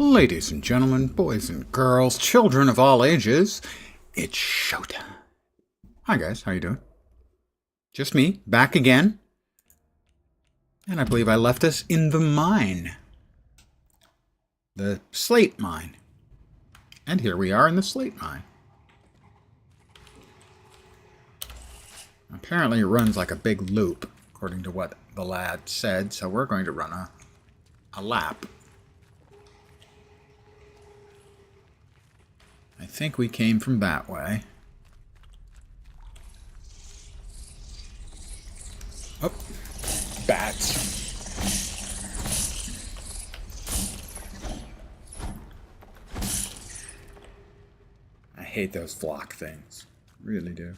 Ladies and gentlemen, boys and girls, children of all ages, it's showtime. Hi guys, how you doing? Just me, back again. And I believe I left us in the mine. The slate mine. And here we are in the slate mine. Apparently it runs like a big loop, according to what the lad said, so we're going to run a lap. I think we came from that way. Oh, bats. I hate those flock things. Really do.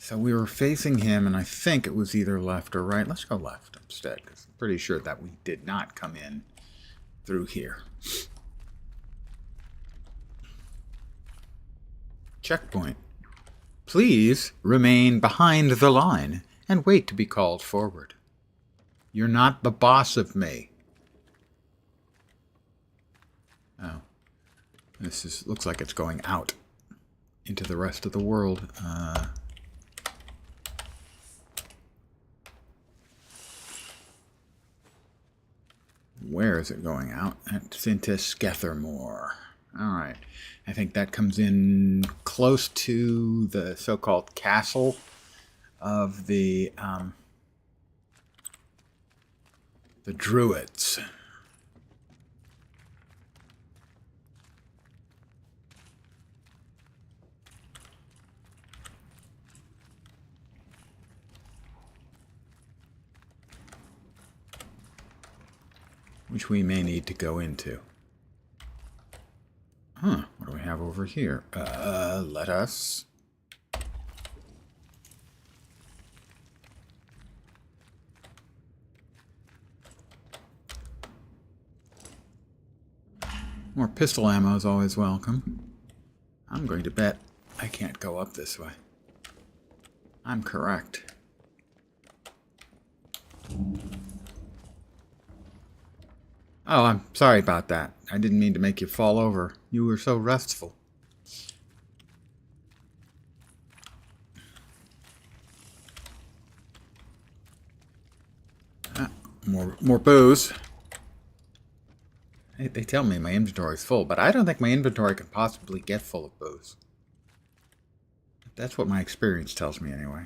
So we were facing him, and I think it was either left or right. Let's go left instead, because I'm pretty sure that we did not come in through here. Checkpoint. Please remain behind the line and wait to be called forward. You're not the boss of me. Oh. This looks like it's going out into the rest of the world. Where is it going out? It's into Skethermore. Alright. I think that comes in close to the so-called castle of the Druids. Which we may need to go into. Huh, what do we have over here? Let us... More pistol ammo is always welcome. I'm going to bet I can't go up this way. I'm correct. Oh, I'm sorry about that. I didn't mean to make you fall over. You were so restful. More booze. They tell me my inventory is full, but I don't think my inventory can possibly get full of booze. That's what my experience tells me anyway.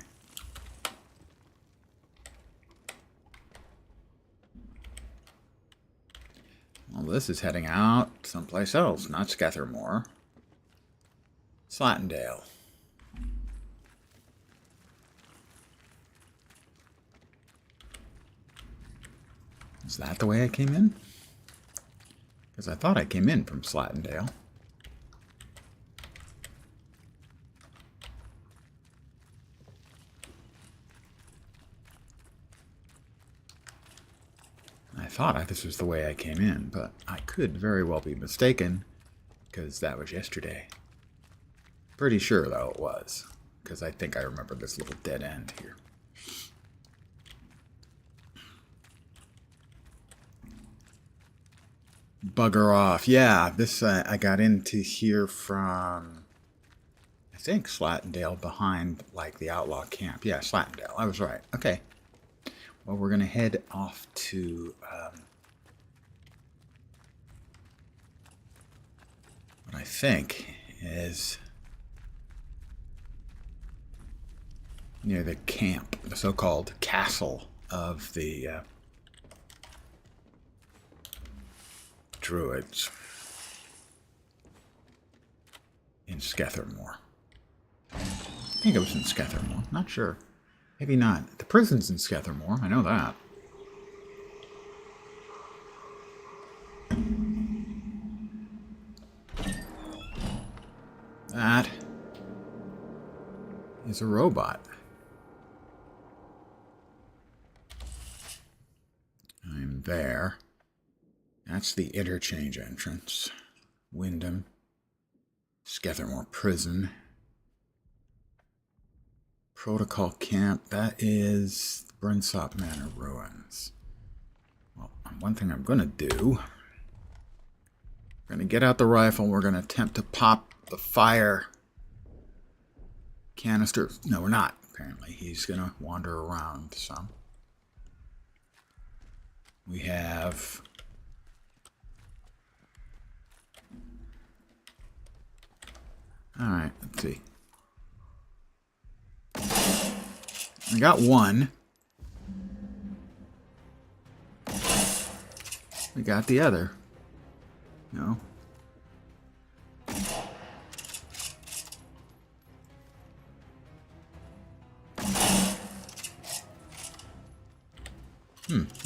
Well, this is heading out someplace else, not Skethermore. Slatendale. Is that the way I came in? Because I thought I came in from Slatendale. I thought this was the way I came in, but I could very well be mistaken, because that was yesterday. Pretty sure, though, it was, because I think I remember this little dead end here. Bugger off. Yeah, this I got into here from, I think, Slatendale, behind, like, the outlaw camp. Yeah, Slatendale. I was right. Okay. Well, we're going to head off to what I think is near the camp, the so-called castle of the Druids in Skethermore. I think it was in Skethermore. Not sure. Maybe not. The prison's in Skethermore. I know that. That is a robot. I'm there. That's the interchange entrance. Wyndham. Skethermore Prison. Protocol camp. That is Brunsop Manor ruins. Well, one thing I'm going to do. We're going to get out the rifle. We're going to attempt to pop the fire canister. No, we're not. Apparently, he's going to wander around some. We have... Alright, let's see. I got one. We got the other. No.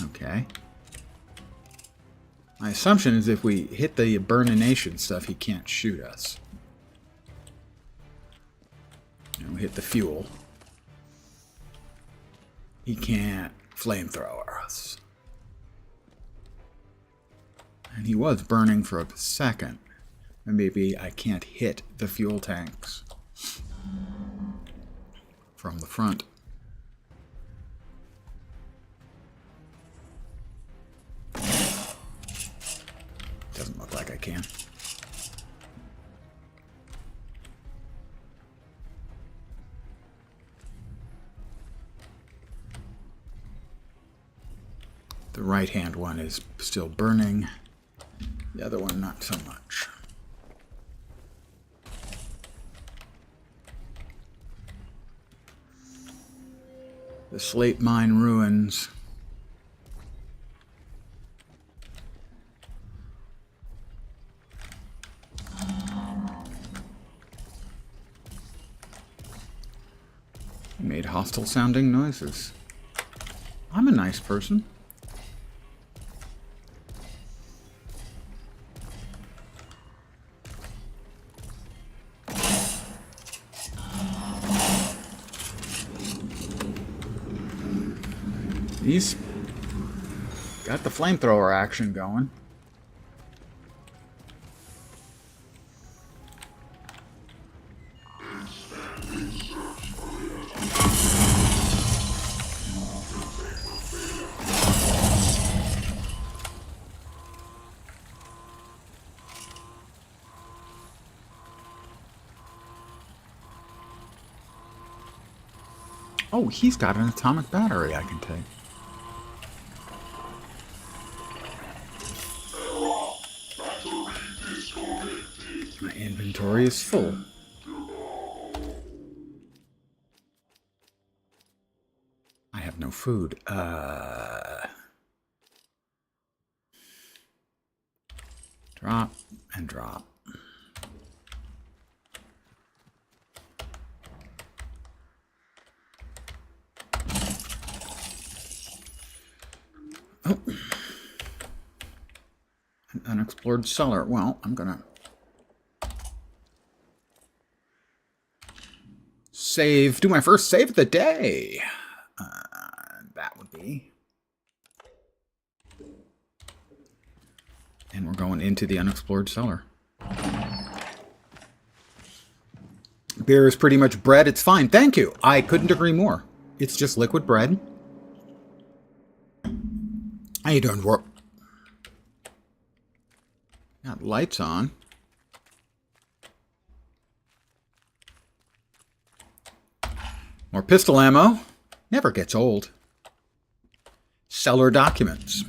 Okay. My assumption is if we hit the burnination stuff, he can't shoot us. And we hit the fuel. He can't flamethrower us. And he was burning for a second. And maybe I can't hit the fuel tanks from the front. Doesn't look like I can. The right-hand one is still burning. The other one, not so much. The slate mine ruins. Made hostile sounding noises. I'm a nice person. He's got the flamethrower action going. Oh, he's got an atomic battery I can take. My inventory is full. I have no food. Drop and drop. Oh. An unexplored cellar. Well, I'm gonna save. Do my first save of the day. That would be. And we're going into the unexplored cellar. Beer is pretty much bread. It's fine. Thank you. I couldn't agree more. It's just liquid bread. How you doing, Warp? Got lights on. More pistol ammo. Never gets old. Cellar documents.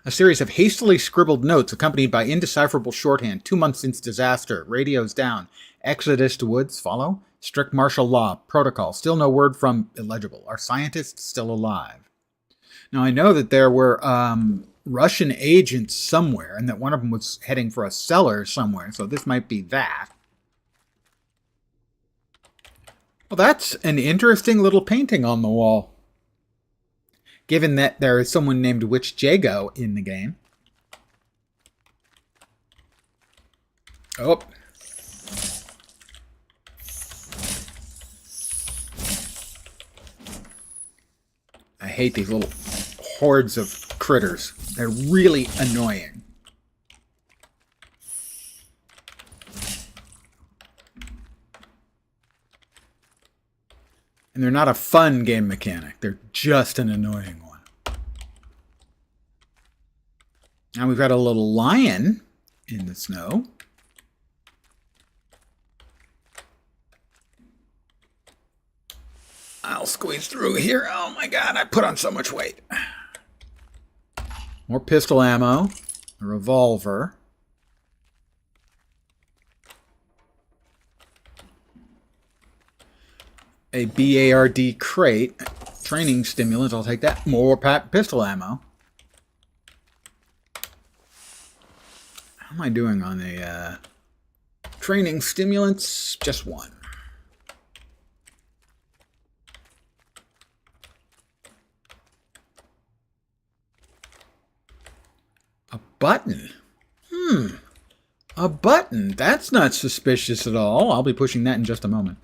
A series of hastily scribbled notes accompanied by indecipherable shorthand. 2 months since disaster. Radios down. Exodus to woods. Follow. Strict martial law. Protocol. Still no word from illegible. Are scientists still alive? Now, I know that there were Russian agents somewhere, and that one of them was heading for a cellar somewhere, so this might be that. Well, that's an interesting little painting on the wall. Given that there is someone named Witch Jago in the game. Oh. I hate these little hordes of critters. They're really annoying. And they're not a fun game mechanic. They're just an annoying one. Now we've got a little lion in the snow. I'll squeeze through here. Oh my god, I put on so much weight. More pistol ammo. A revolver. A BARD crate. Training stimulants, I'll take that. More pistol ammo. How am I doing on the training stimulants? Just one. A button. A button. That's not suspicious at all. I'll be pushing that in just a moment.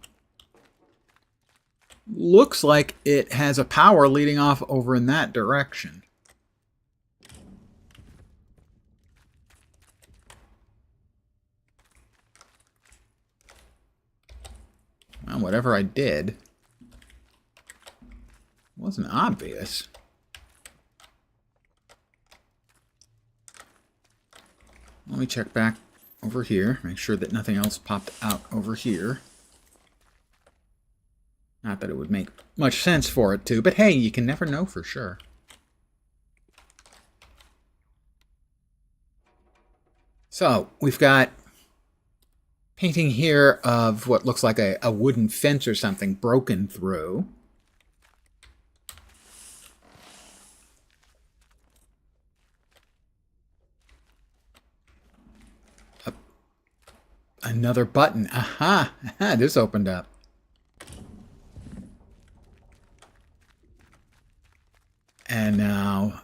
Looks like it has a power leading off over in that direction. Well, whatever I did wasn't obvious. Let me check back over here, make sure that nothing else popped out over here. Not that it would make much sense for it to, but hey, you can never know for sure. So, we've got painting here of what looks like a wooden fence or something broken through. Another button. Aha! Aha! This opened up. And now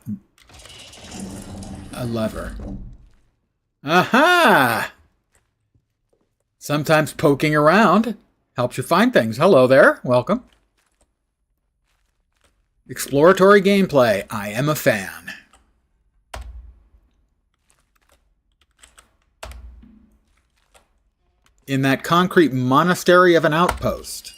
a lever. Aha! Sometimes poking around helps you find things. Hello there. Welcome. Exploratory gameplay. I am a fan. In that concrete monastery of an outpost.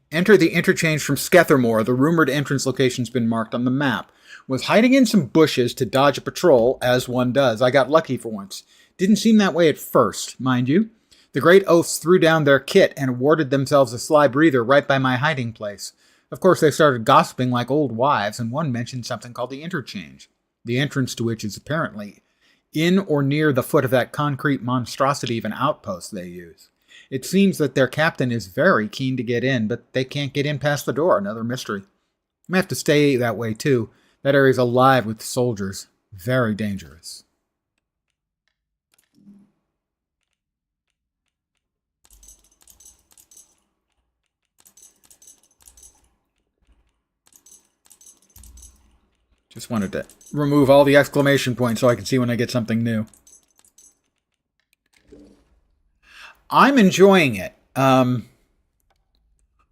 Enter the interchange from Skethermore. The rumored entrance location's been marked on the map. Was hiding in some bushes to dodge a patrol, as one does. I got lucky for once. Didn't seem that way at first, mind you. The great oafs threw down their kit and awarded themselves a sly breather right by my hiding place. Of course, they started gossiping like old wives, and one mentioned something called the interchange, the entrance to which is apparently in or near the foot of that concrete monstrosity of an outpost they use. It seems that their captain is very keen to get in, but they can't get in past the door. Another mystery. I'm going to have to stay that way, too. That area's alive with soldiers. Very dangerous. Just wanted to remove all the exclamation points so I can see when I get something new. I'm enjoying it.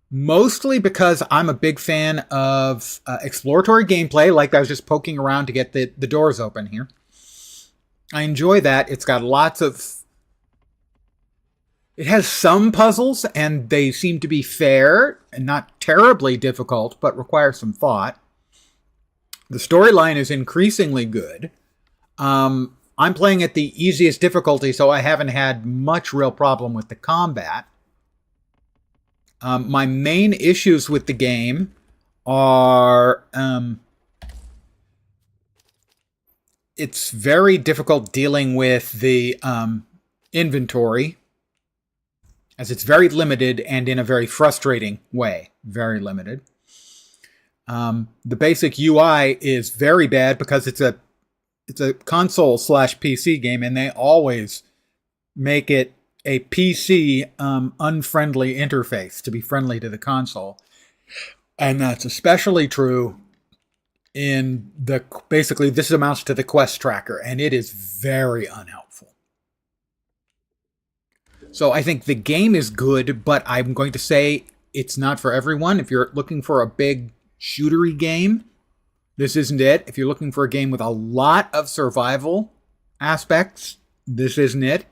Mostly because I'm a big fan of exploratory gameplay, like I was just poking around to get the doors open here. I enjoy that. It's got lots of... It has some puzzles, and they seem to be fair and not terribly difficult, but require some thought. The storyline is increasingly good. I'm playing at the easiest difficulty, so I haven't had much real problem with the combat. My main issues with the game are... it's very difficult dealing with the inventory, as it's very limited and in a very frustrating way. Very limited. The basic UI is very bad because it's a console/PC game, and they always make it a PC unfriendly interface to be friendly to the console. And that's especially true in the... Basically, this amounts to the quest tracker, and it is very unhelpful. So I think the game is good, but I'm going to say it's not for everyone. If you're looking for a big shootery game, this isn't it. If you're looking for a game with a lot of survival aspects, this isn't it.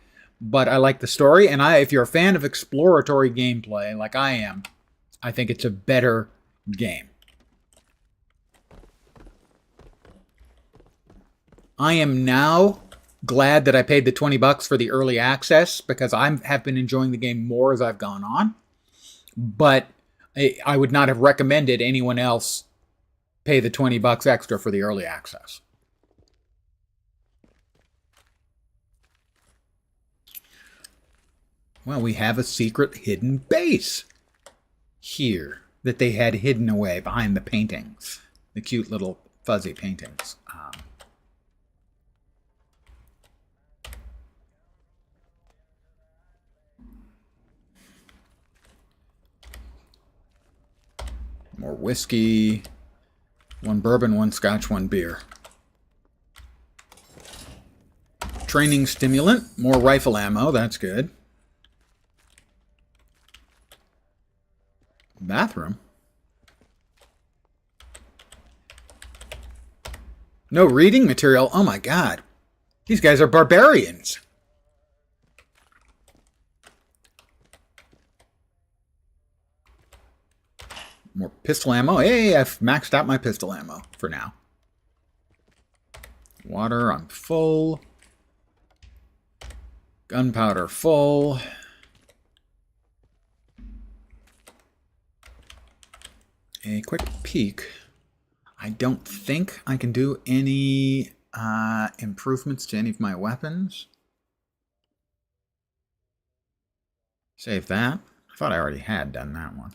But I like the story, and if you're a fan of exploratory gameplay, like I am, I think it's a better game. I am now glad that I paid the $20 for the early access because I have been enjoying the game more as I've gone on. But I would not have recommended anyone else pay the $20 extra for the early access. Well, we have a secret hidden base here that they had hidden away behind the paintings, the cute little fuzzy paintings. More whiskey, 1 bourbon, 1 scotch, 1 beer. Training stimulant, more rifle ammo, that's good. Bathroom. No reading material. Oh my god. These guys are barbarians. More pistol ammo. Hey, I've maxed out my pistol ammo for now. Water, I'm full. Gunpowder, full. A quick peek. I don't think I can do any improvements to any of my weapons. Save that. I thought I already had done that one.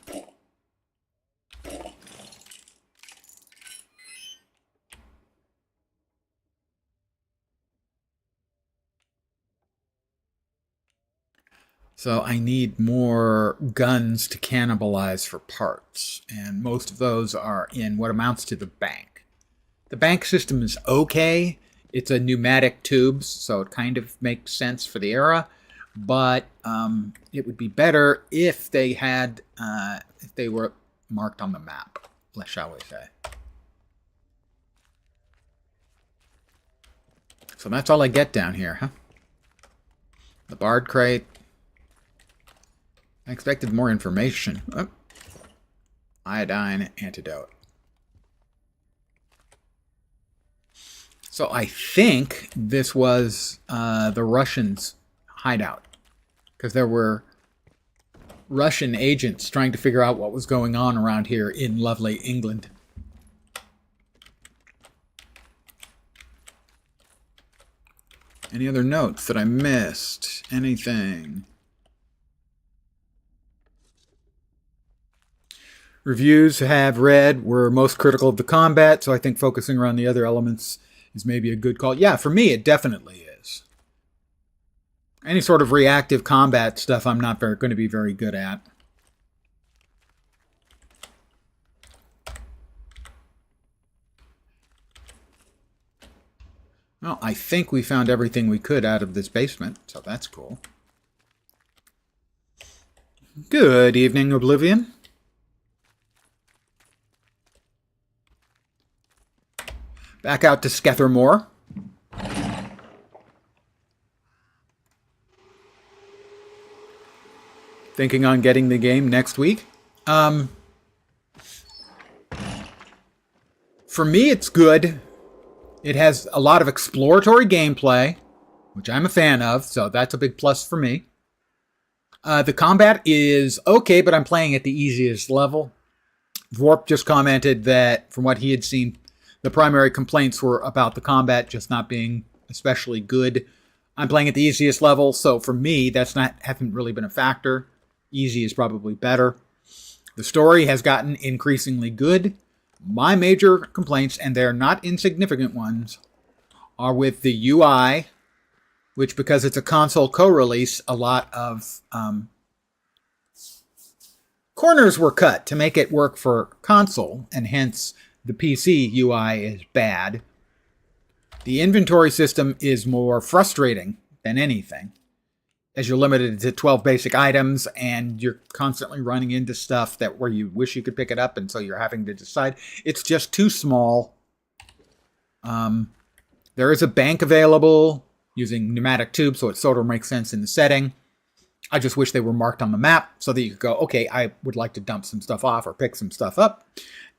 So I need more guns to cannibalize for parts, and most of those are in what amounts to the bank. The bank system is okay. It's a pneumatic tubes, so it kind of makes sense for the era, but it would be better if they had, if they were marked on the map, shall we say. So that's all I get down here, huh? The Bard crate. I expected more information. Oh. Iodine antidote. So I think this was the Russians' hideout, because there were Russian agents trying to figure out what was going on around here in lovely England. Any other notes that I missed? Anything? Reviews have read were most critical of the combat, so I think focusing around the other elements is maybe a good call. Yeah, for me, it definitely is. Any sort of reactive combat stuff I'm not going to be very good at. Well, I think we found everything we could out of this basement, so that's cool. Good evening, Oblivion. Back out to Skethermore. Thinking on getting the game next week. For me, it's good. It has a lot of exploratory gameplay, which I'm a fan of, so that's a big plus for me. The combat is okay, but I'm playing at the easiest level. Vorp just commented that from what he had seen, the primary complaints were about the combat just not being especially good. I'm playing at the easiest level, so for me, hasn't really been a factor. Easy is probably better. The story has gotten increasingly good. My major complaints, and they're not insignificant ones, are with the UI, which, because it's a console co-release, a lot of corners were cut to make it work for console, and hence the PC UI is bad. The inventory system is more frustrating than anything, as you're limited to 12 basic items, and you're constantly running into stuff where you wish you could pick it up, and so you're having to decide. It's just too small. There is a bank available using pneumatic tubes, so it sort of makes sense in the setting. I just wish they were marked on the map so that you could go, okay, I would like to dump some stuff off or pick some stuff up.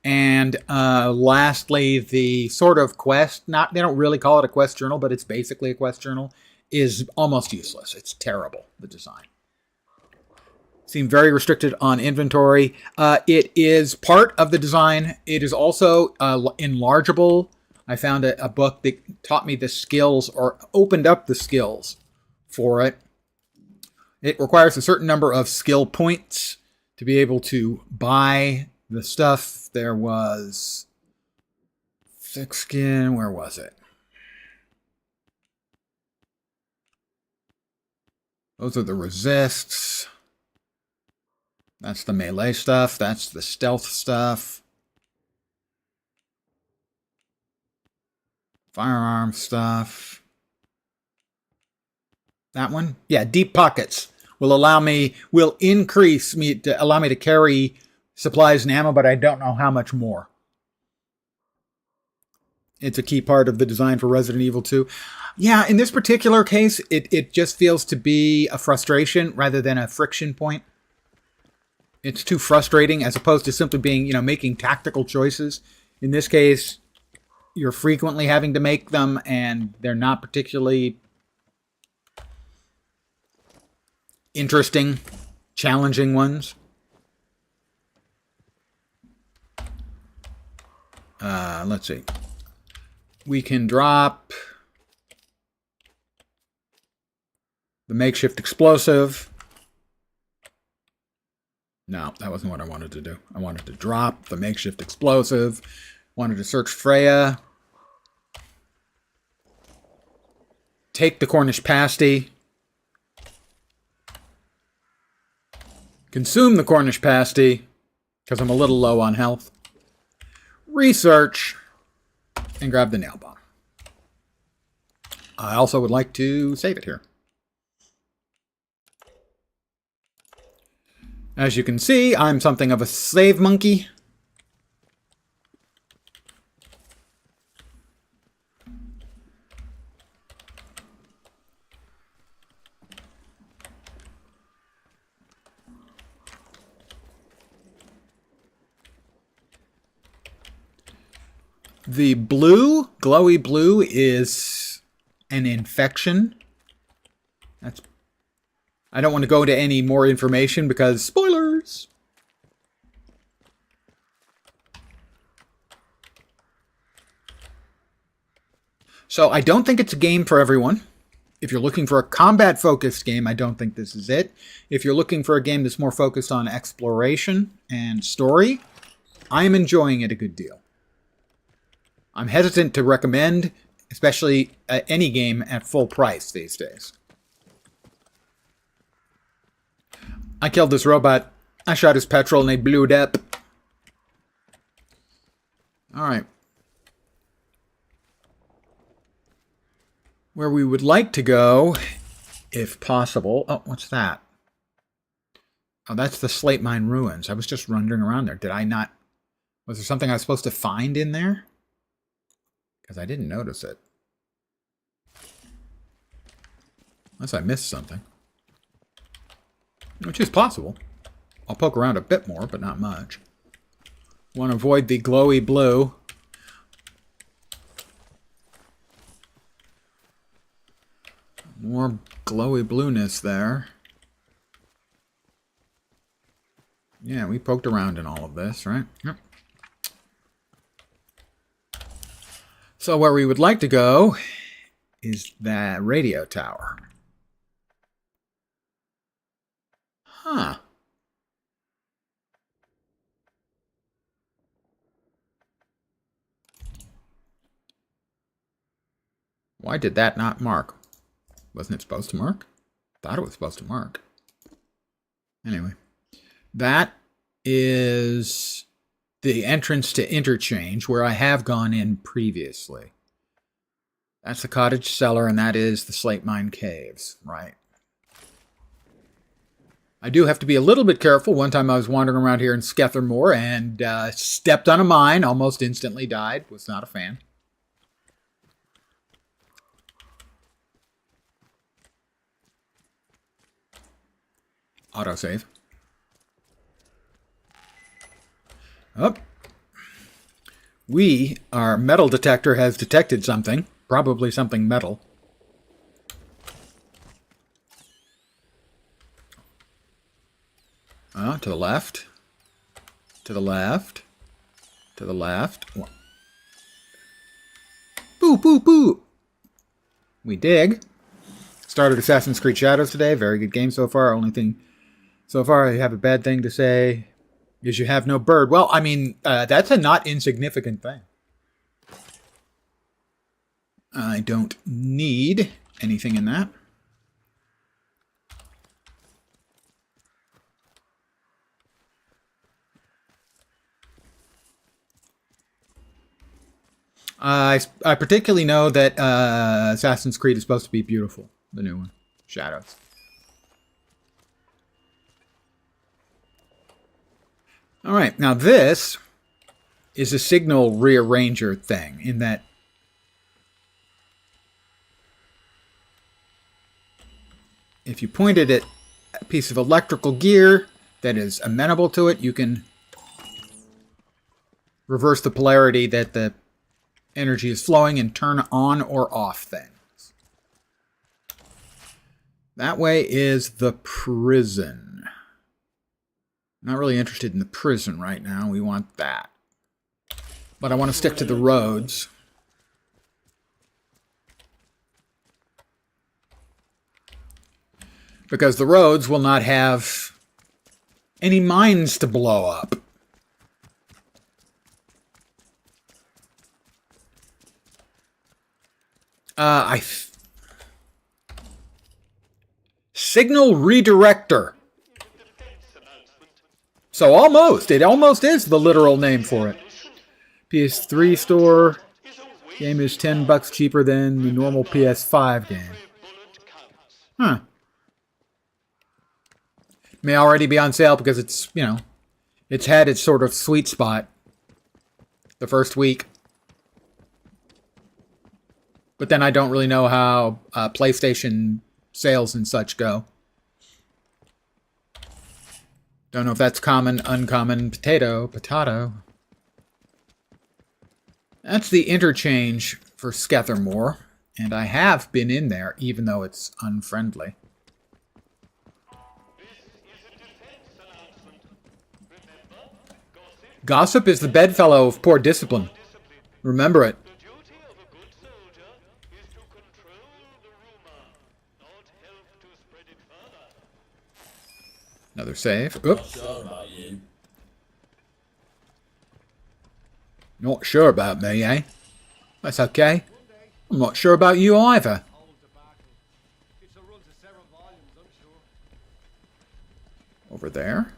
And lastly, the sort of quest, they don't really call it a quest journal, but it's basically a quest journal, is almost useless. It's terrible, the design. Seem very restricted on inventory. It is part of the design. It is also enlargeable. I found a book that taught me the skills, or opened up the skills for it. It requires a certain number of skill points to be able to buy the stuff. There was thick skin. Where was it? Those are the resists. That's the melee stuff. That's the stealth stuff. Firearm stuff. That one? Yeah, deep pockets will allow me, allow me to carry supplies and ammo, but I don't know how much more. It's a key part of the design for Resident Evil 2. Yeah, in this particular case, it just feels to be a frustration rather than a friction point. It's too frustrating as opposed to simply being, making tactical choices. In this case, you're frequently having to make them, and they're not particularly interesting, challenging ones. Let's see. We can drop the makeshift explosive. No, that wasn't what I wanted to do. I wanted to drop the makeshift explosive. Wanted to search Freya. Take the Cornish pasty. Consume the Cornish pasty, because I'm a little low on health. Research, and grab the nail bomb. I also would like to save it here. As you can see, I'm something of a save monkey. The blue, glowy blue, is an infection. I don't want to go into any more information because spoilers. So I don't think it's a game for everyone. If you're looking for a combat-focused game, I don't think this is it. If you're looking for a game that's more focused on exploration and story, I am enjoying it a good deal. I'm hesitant to recommend, especially any game at full price these days. I killed this robot. I shot his petrol and they blew it up. Alright. Where we would like to go, if possible... Oh, what's that? Oh, that's the Slate Mine Ruins. I was just wandering around there. Did I not... Was there something I was supposed to find in there? Because I didn't notice it. Unless I missed something. Which is possible. I'll poke around a bit more, but not much. Want to avoid the glowy blue. More glowy blueness there. Yeah, we poked around in all of this, right? Yep. So where we would like to go is that radio tower. Huh. Why did that not mark? Wasn't it supposed to mark? Thought it was supposed to mark. Anyway. That is the entrance to Interchange, where I have gone in previously. That's the cottage cellar, and that is the Slate Mine Caves, right? I do have to be a little bit careful. One time I was wandering around here in Skethermore and stepped on a mine, almost instantly died. Was not a fan. Autosave. Up. Our metal detector has detected something. Probably something metal. To the left. To the left. To the left. Boo, boo, boo. We dig. Started Assassin's Creed Shadows today. Very good game so far. Only thing so far I have a bad thing to say is you have no bird. Well, I mean, that's a not insignificant thing. I don't need anything in that. I particularly know that Assassin's Creed is supposed to be beautiful. The new one. Shadows. Alright, now this is a signal rearranger thing in that if you pointed at a piece of electrical gear that is amenable to it, you can reverse the polarity that the energy is flowing and turn on or off things. That way is the prison. Not really interested in the prison right now. We want that. But I want to stick to the roads. Because the roads will not have any mines to blow up. Signal redirector. So almost. It almost is the literal name for it. PS3 store. Game is $10 cheaper than the normal PS5 game. Huh. May already be on sale because it's, you know, it's had its sort of sweet spot the first week. But then I don't really know how PlayStation sales and such go. Don't know if that's common, uncommon, potato. That's the interchange for Skethermore, and I have been in there, even though it's unfriendly. Gossip is the bedfellow of poor discipline. Remember it. Another save. Oops. Not sure about me, eh? That's okay. I'm not sure about you either. Over there.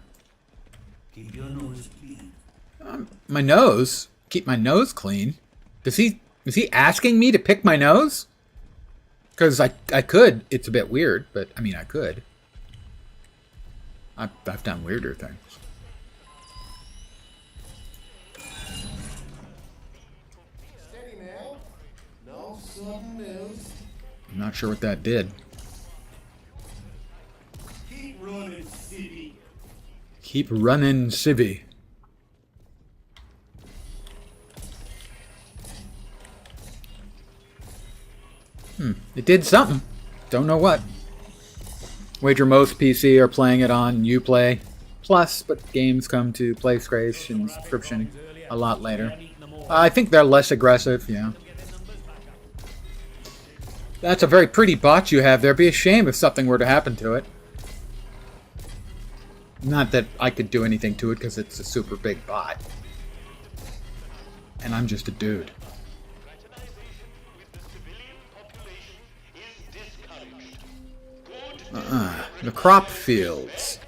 Keep your nose clean. My nose? Keep my nose clean? Is he asking me to pick my nose? Because I could. It's a bit weird, but I mean I could. I've done weirder things. Steady now. No sudden moves. I'm not sure what that did. Keep running, city. Keep running, Civvy. It did something. Don't know what. Wager most PC are playing it on Uplay Plus, but games come to PlayStation subscription a lot later. I think they're less aggressive, yeah. That's a very pretty bot you have there. Be a shame if something were to happen to it. Not that I could do anything to it because it's a super big bot. And I'm just a dude. The crop fields.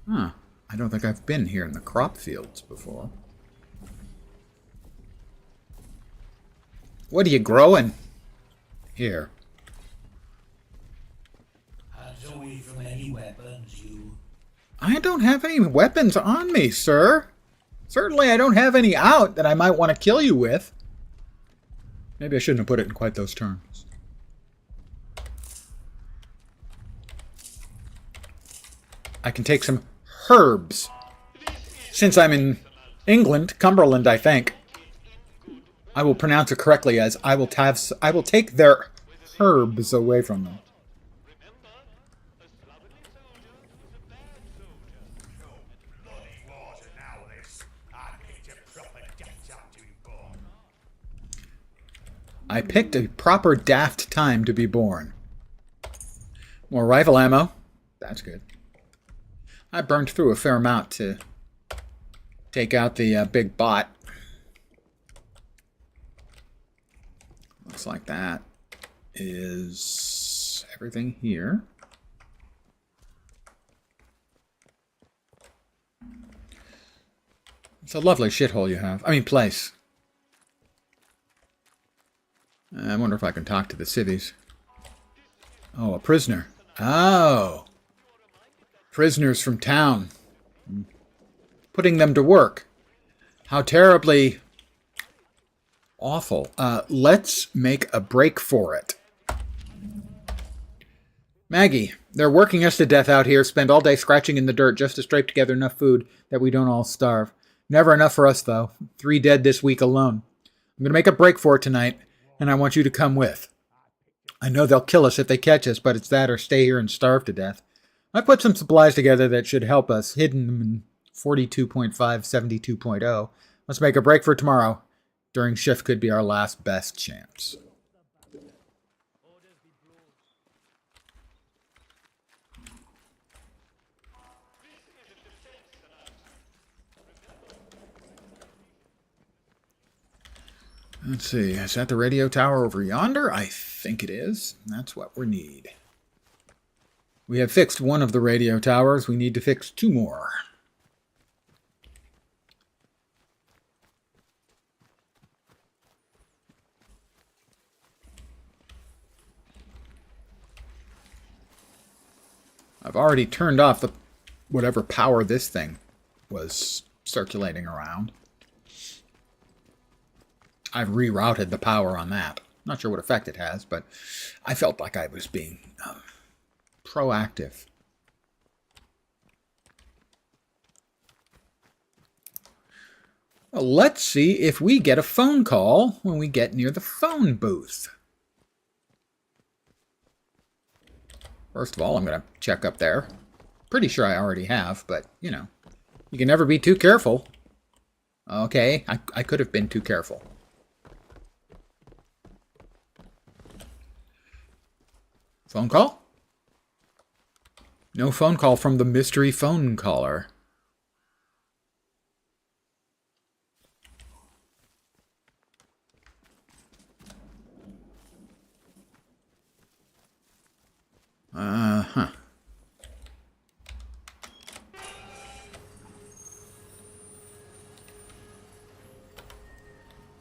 Huh. I don't think I've been here in the crop fields before. What are you growing? Here. Away from any weapons, you. I don't have any weapons on me, sir. Certainly I don't have any out that I might want to kill you with. Maybe I shouldn't have put it in quite those terms. I can take some herbs. Since I'm in England, Cumberland, I think, I will pronounce it correctly as I will take their herbs away from them. I picked a proper daft time to be born. More rifle ammo. That's good. I burned through a fair amount to take out the big bot. Looks like that is everything here. It's a lovely shithole you have. I mean, place. I wonder if I can talk to the civvies. Oh, a prisoner. Oh. Prisoners from town. Putting them to work. How terribly awful. Let's make a break for it. Maggie, they're working us to death out here. Spend all day scratching in the dirt just to scrape together enough food that we don't all starve. Never enough for us, though. 3 dead this week alone. I'm going to make a break for it tonight, and I want you to come with. I know they'll kill us if they catch us, but it's that or stay here and starve to death. I put some supplies together that should help us, hidden in 42.5, 72.0. Let's make a break for tomorrow. During shift could be our last best chance. Let's see, is that the radio tower over yonder? I think it is. That's what we need. We have fixed one of the radio towers. We need to fix 2 more. I've already turned off the whatever power this thing was circulating around. I've rerouted the power on that. Not sure what effect it has, but I felt like I was being proactive. Well, let's see if we get a phone call when we get near the phone booth. First of all, I'm going to check up there. Pretty sure I already have, but, you know, you can never be too careful. Okay, I could have been too careful. Phone call? No phone call from the mystery phone caller. Uh-huh.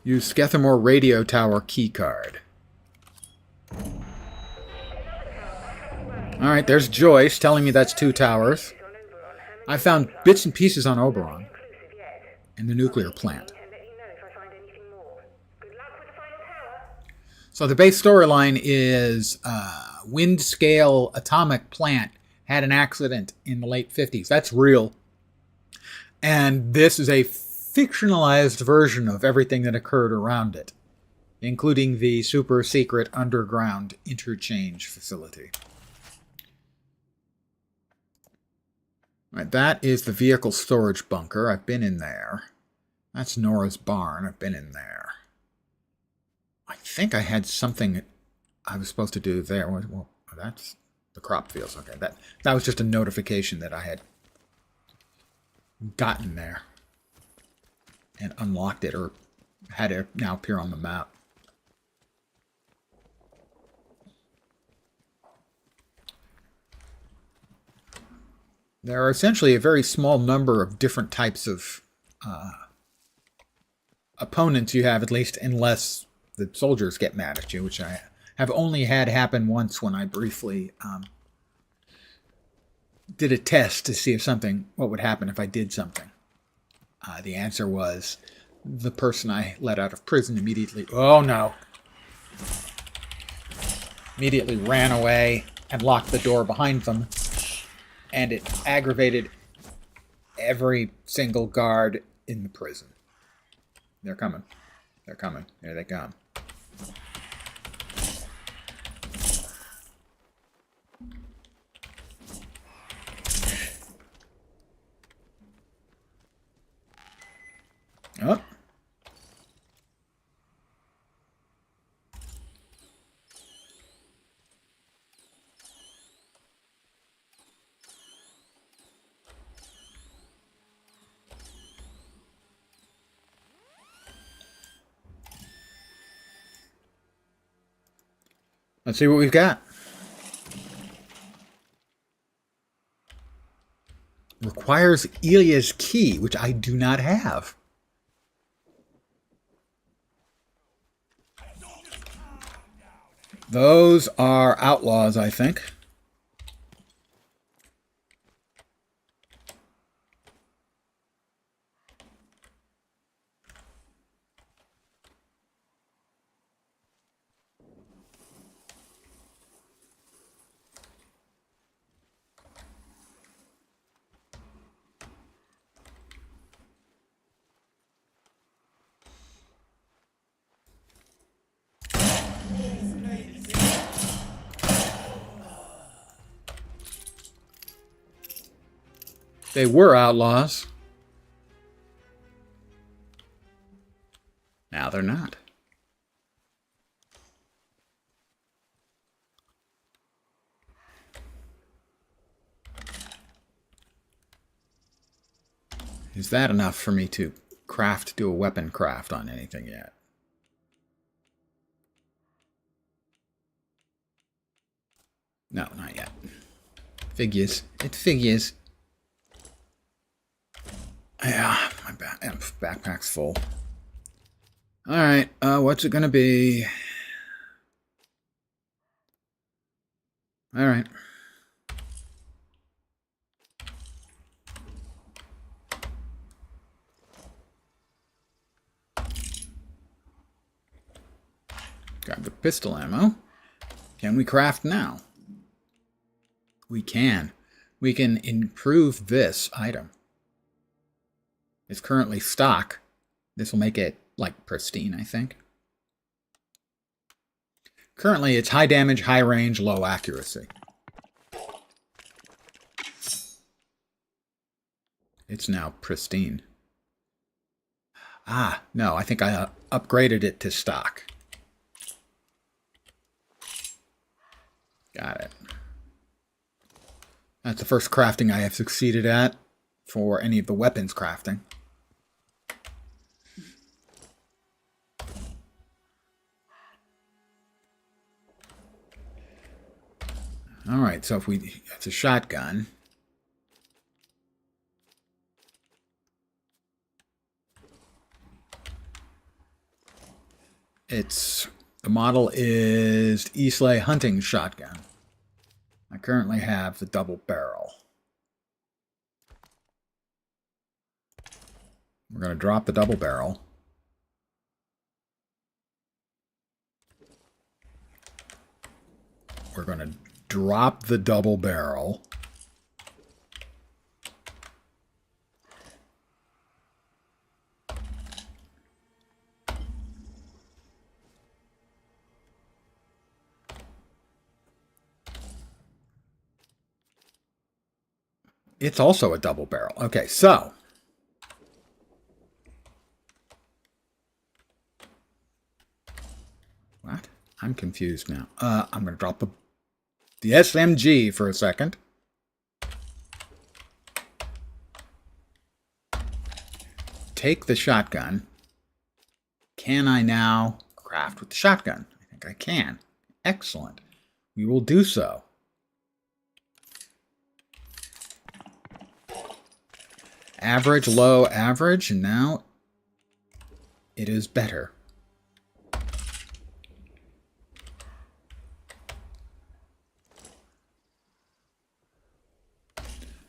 Use Skethamore radio tower keycard. Alright, there's Joyce telling me that's 2 towers. I found bits and pieces on Oberon and the nuclear plant. So the base storyline is wind scale atomic plant had an accident in the late 50s. That's real. And this is a fictionalized version of everything that occurred around it, including the super secret underground interchange facility. Right, that is the vehicle storage bunker. I've been in there. That's Nora's barn. I've been in there. I think I had something I was supposed to do there. Well, that's the crop fields. Okay, that was just a notification that I had gotten there and unlocked it, or had it now appear on the map. There are essentially a very small number of different types of opponents you have, at least, unless the soldiers get mad at you, which I have only had happen once when I briefly did a test to see if what would happen if I did something. The answer was the person I let out of prison immediately immediately ran away and locked the door behind them. and it aggravated every single guard in the prison. They're coming. They're coming. Here they come. Oh. Let's see what we've got. Requires Ilya's key, which I do not have. Those are outlaws, I think. They were outlaws. Now they're not. Is that enough for me to do a weapon craft on anything yet? No, not yet. Figures. It figures. Yeah, my backpack's full. Alright, what's it gonna be? Alright. Grab the pistol ammo. Can we craft now? We can. We can improve this item. It's currently stock. This will make it, like, pristine, I think. Currently, it's high damage, high range, low accuracy. It's now pristine. Ah, no, I think I upgraded it to stock. Got it. That's the first crafting I have succeeded at for any of the weapons crafting. Alright, so if it's a shotgun. The model is Eastleigh hunting shotgun. I currently have the double barrel. We're going to drop the double barrel. We're going to drop the double barrel. It's also a double barrel. Okay, so what? I'm confused now. I'm going to drop the SMG for a second. Take the shotgun. Can I now craft with the shotgun? I think I can. Excellent. We will do so. Average, low, average, and now it is better.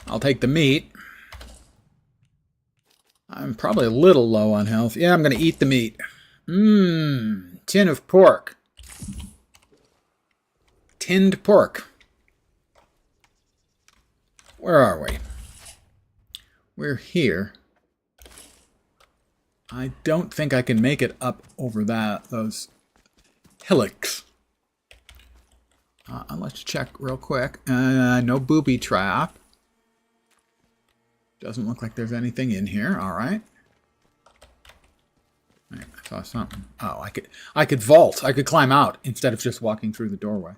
I'll take the meat. I'm probably a little low on health. Yeah, I'm going to eat the meat. Tin of pork. Tinned pork. Where are we? We're here. I don't think I can make it up over those hillocks. Let's check real quick. No booby trap. Doesn't look like there's anything in here. All right. I saw something. Oh, I could vault. I could climb out instead of just walking through the doorway.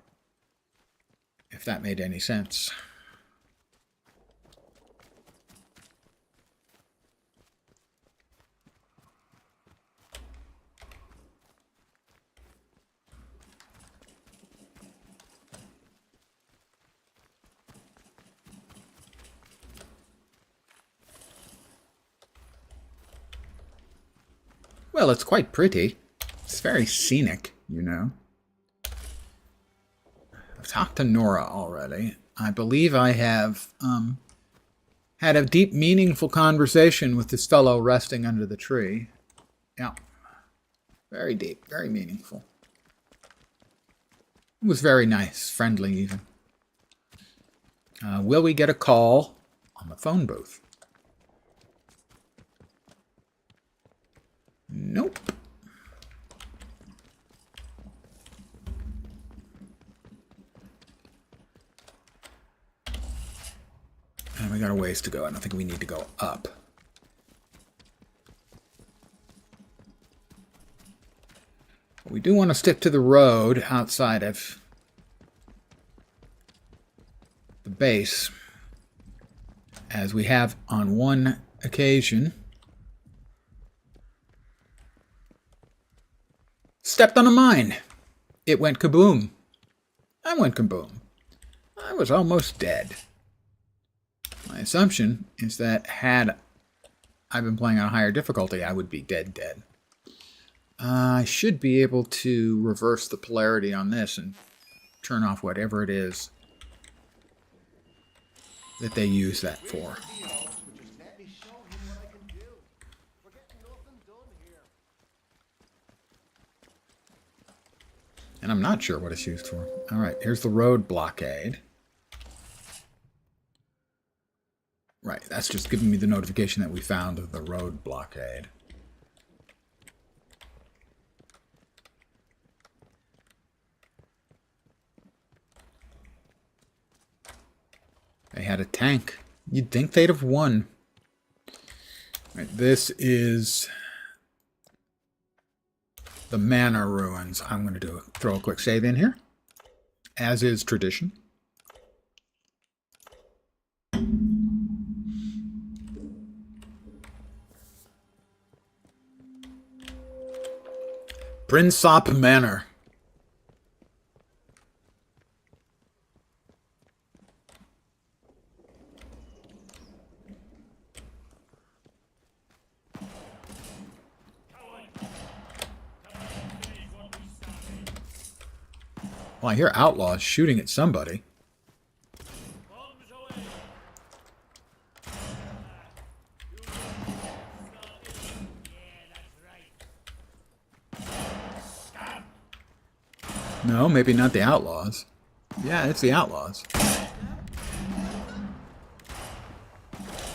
If that made any sense. Well, it's quite pretty. It's very scenic, you know. I've talked to Nora already. I believe I have had a deep, meaningful conversation with this fellow resting under the tree. Yeah. Very deep, very meaningful. It was very nice, friendly even. Will we get a call on the phone booth? Nope. And we got a ways to go. I don't think we need to go up. But we do want to stick to the road outside of the base, as we have on one occasion stepped on a mine. It went kaboom. I went kaboom. I was almost dead. My assumption is that had I been playing on a higher difficulty, I would be dead. I should be able to reverse the polarity on this and turn off whatever it is that they use that for. Let me show him what I can do. We're getting nothing done here. And I'm not sure what it's used for. All right, here's the road blockade. Right, that's just giving me the notification that we found the road blockade. They had a tank. You'd think they'd have won. Right, this is the Manor Ruins. I'm going to throw a quick save in here, as is tradition. Prinsop Manor. Well, I hear outlaws shooting at somebody. No, maybe not the outlaws. Yeah, it's the outlaws.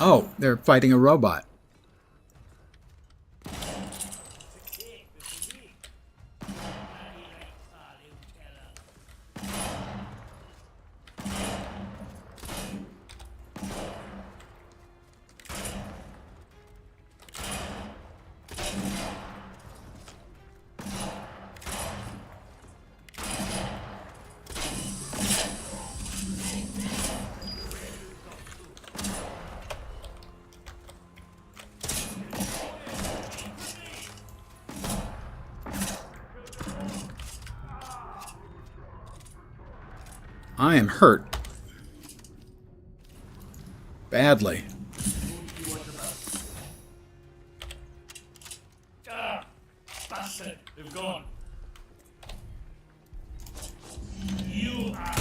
Oh, they're fighting a robot. I am hurt. Badly. Ah, bastard, they've gone. You are.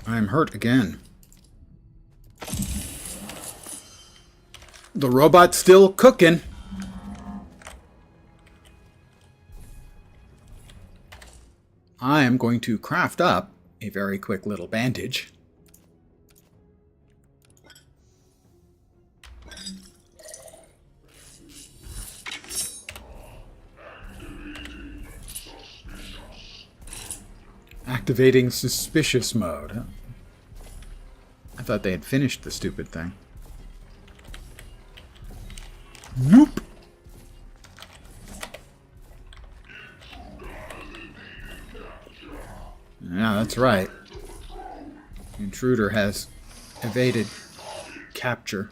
I am hurt again. The robot's still cooking. I am going to craft up a very quick little bandage. Activating suspicious mode. I thought they had finished the stupid thing. Nope. Yeah, that's right. The intruder has evaded capture.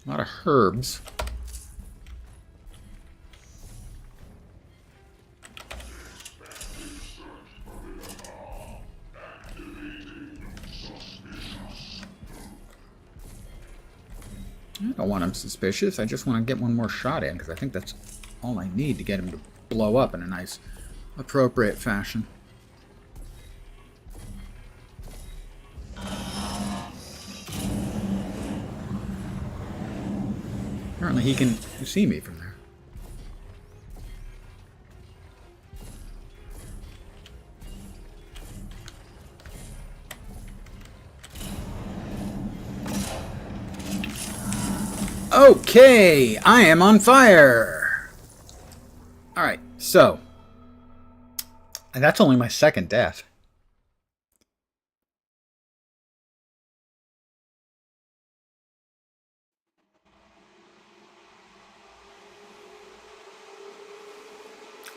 A lot of herbs. I don't want him suspicious. I just want to get one more shot in, because I think that's all I need to get him to blow up in a nice, appropriate fashion. Apparently he can see me from there. Okay, I am on fire. Alright, so. And that's only my second death.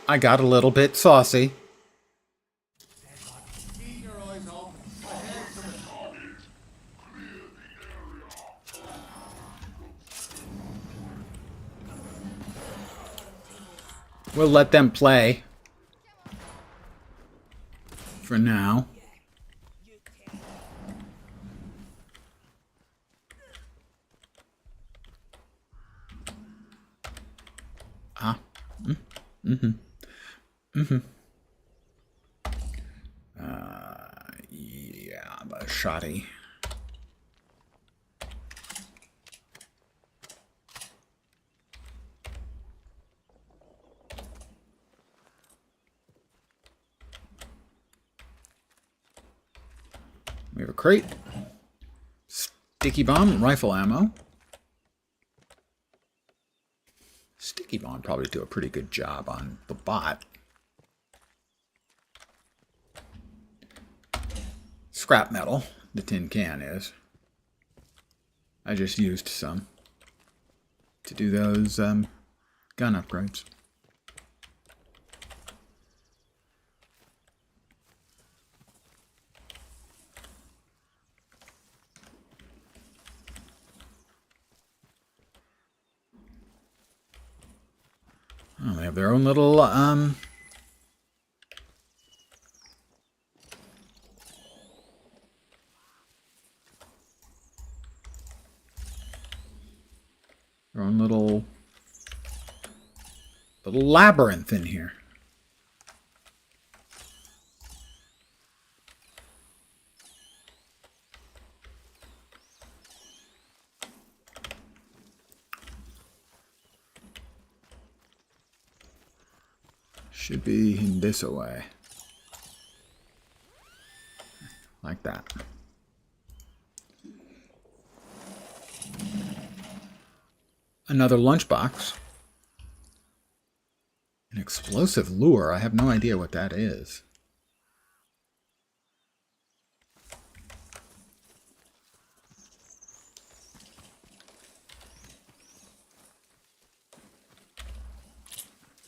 I got a little bit saucy. Keep your eyes open. Ahead to the target. We'll let them play. For now. Ah. Yeah, but shoddy. We have a crate. Sticky bomb and rifle ammo. Sticky bomb probably do a pretty good job on the bot. Scrap metal, the tin can is. I just used some to do those gun upgrades. Oh, they have their own little their own little labyrinth in here. Should be in this way. Like that. Another lunchbox. An explosive lure. I have no idea what that is.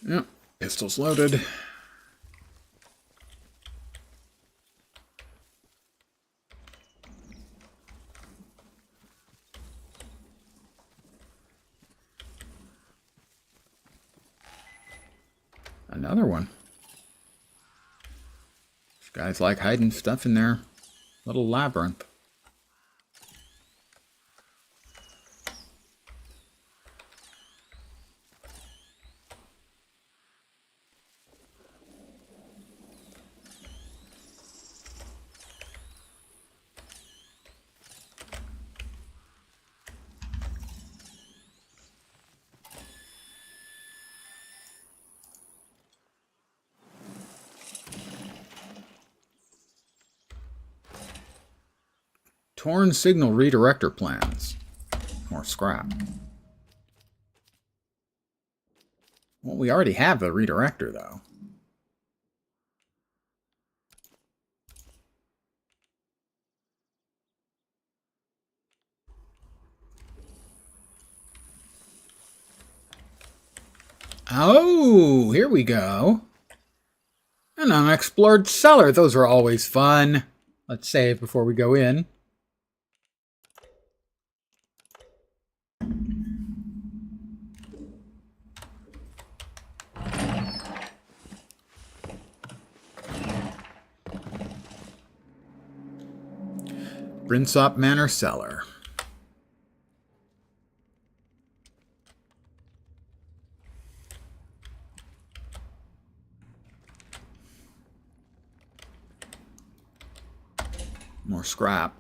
Yep, pistols loaded. Another one. These guys like hiding stuff in their little labyrinth. Torn signal redirector plans. More scrap. Well, we already have the redirector, though. Oh, here we go. An unexplored cellar. Those are always fun. Let's save before we go in. Brinsop Manor cellar. More scrap.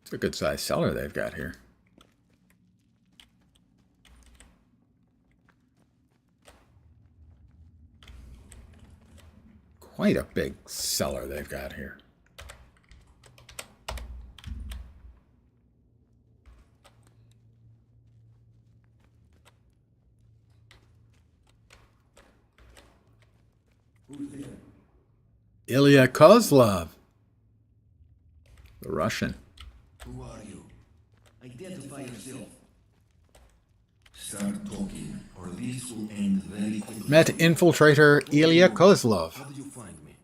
It's a good sized cellar they've got here. Quite a big cellar they've got here. Who's there? Ilya Kozlov. The Russian. Who are you? Identify yourself. Start talking, or this will end very quickly. Met infiltrator Ilya Kozlov. How did you find me?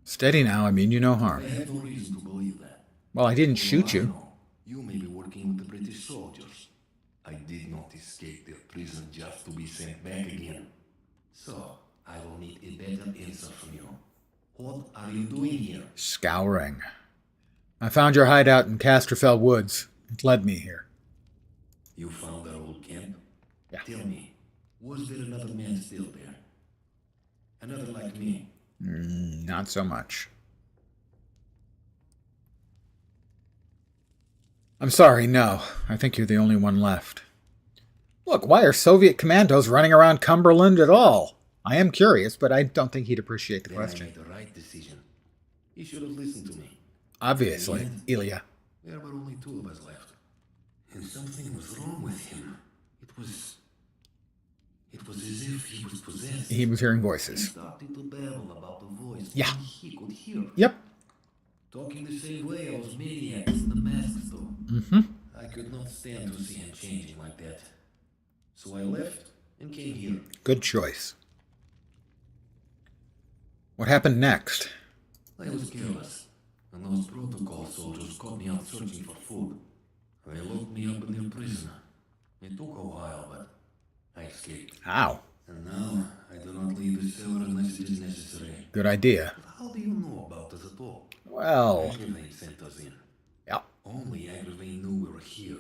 Steady now, I mean you no I harm. have no reason to believe that. Well, I didn't shoot you. You may be working with the British soldiers. I did not escape their prison just to be sent back again. So, I will need a better answer from you. What are you doing here? Scouring. I found your hideout in Casterfell Woods. It led me here. You found our old camp? Yeah. Tell me, was there another man still there? Another like me? Not so much. I'm sorry, no. I think you're the only one left. Look, why are Soviet commandos running around Cumberland at all? I am curious, but I don't think he'd appreciate the Then question. I made the right decision. You should have listened to me. Obviously, Ilya. There were only two of us left. And something was wrong with him. It was as if he was possessed. He was hearing He voices. started to babble about the voice Yeah. only he could hear. Yep. Talking the same way those maniacs in the masks do. Mm-hmm. I could not stand to see him changing like that. So I left and came here. Good choice. What happened next? I was careless, and those protocol soldiers caught me out searching for food. They locked me up in their prison. It took a while, but I escaped. How? And now, I do not leave the cellar unless it is necessary. Good idea. But how do you know about us at all? Well, Agravain sent us in. yeah. Only Agravain knew we were here.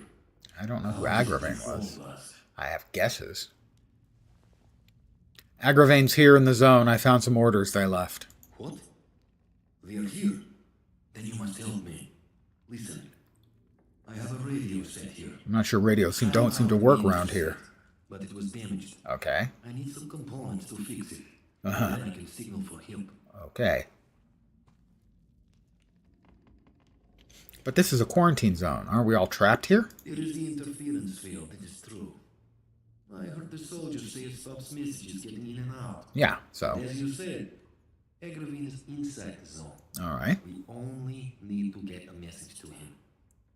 I don't know who How did he Agravain was. fool us? I have guesses. Agravain's here in the zone. I found some orders they left. What? They are here? Then you must help me. Listen, I have a radio set here. I'm not sure radios don't seem to work around here. But it was damaged. Okay. I need some components to fix it. Uh-huh. Then I can signal for help. Okay. But this is a quarantine zone. Aren't we all trapped here? There is the interference field, it is true. I heard the soldiers say it stops messages getting in and out. Yeah, so. As you said, Agravain is inside the zone. All right. We only need to get a message to him.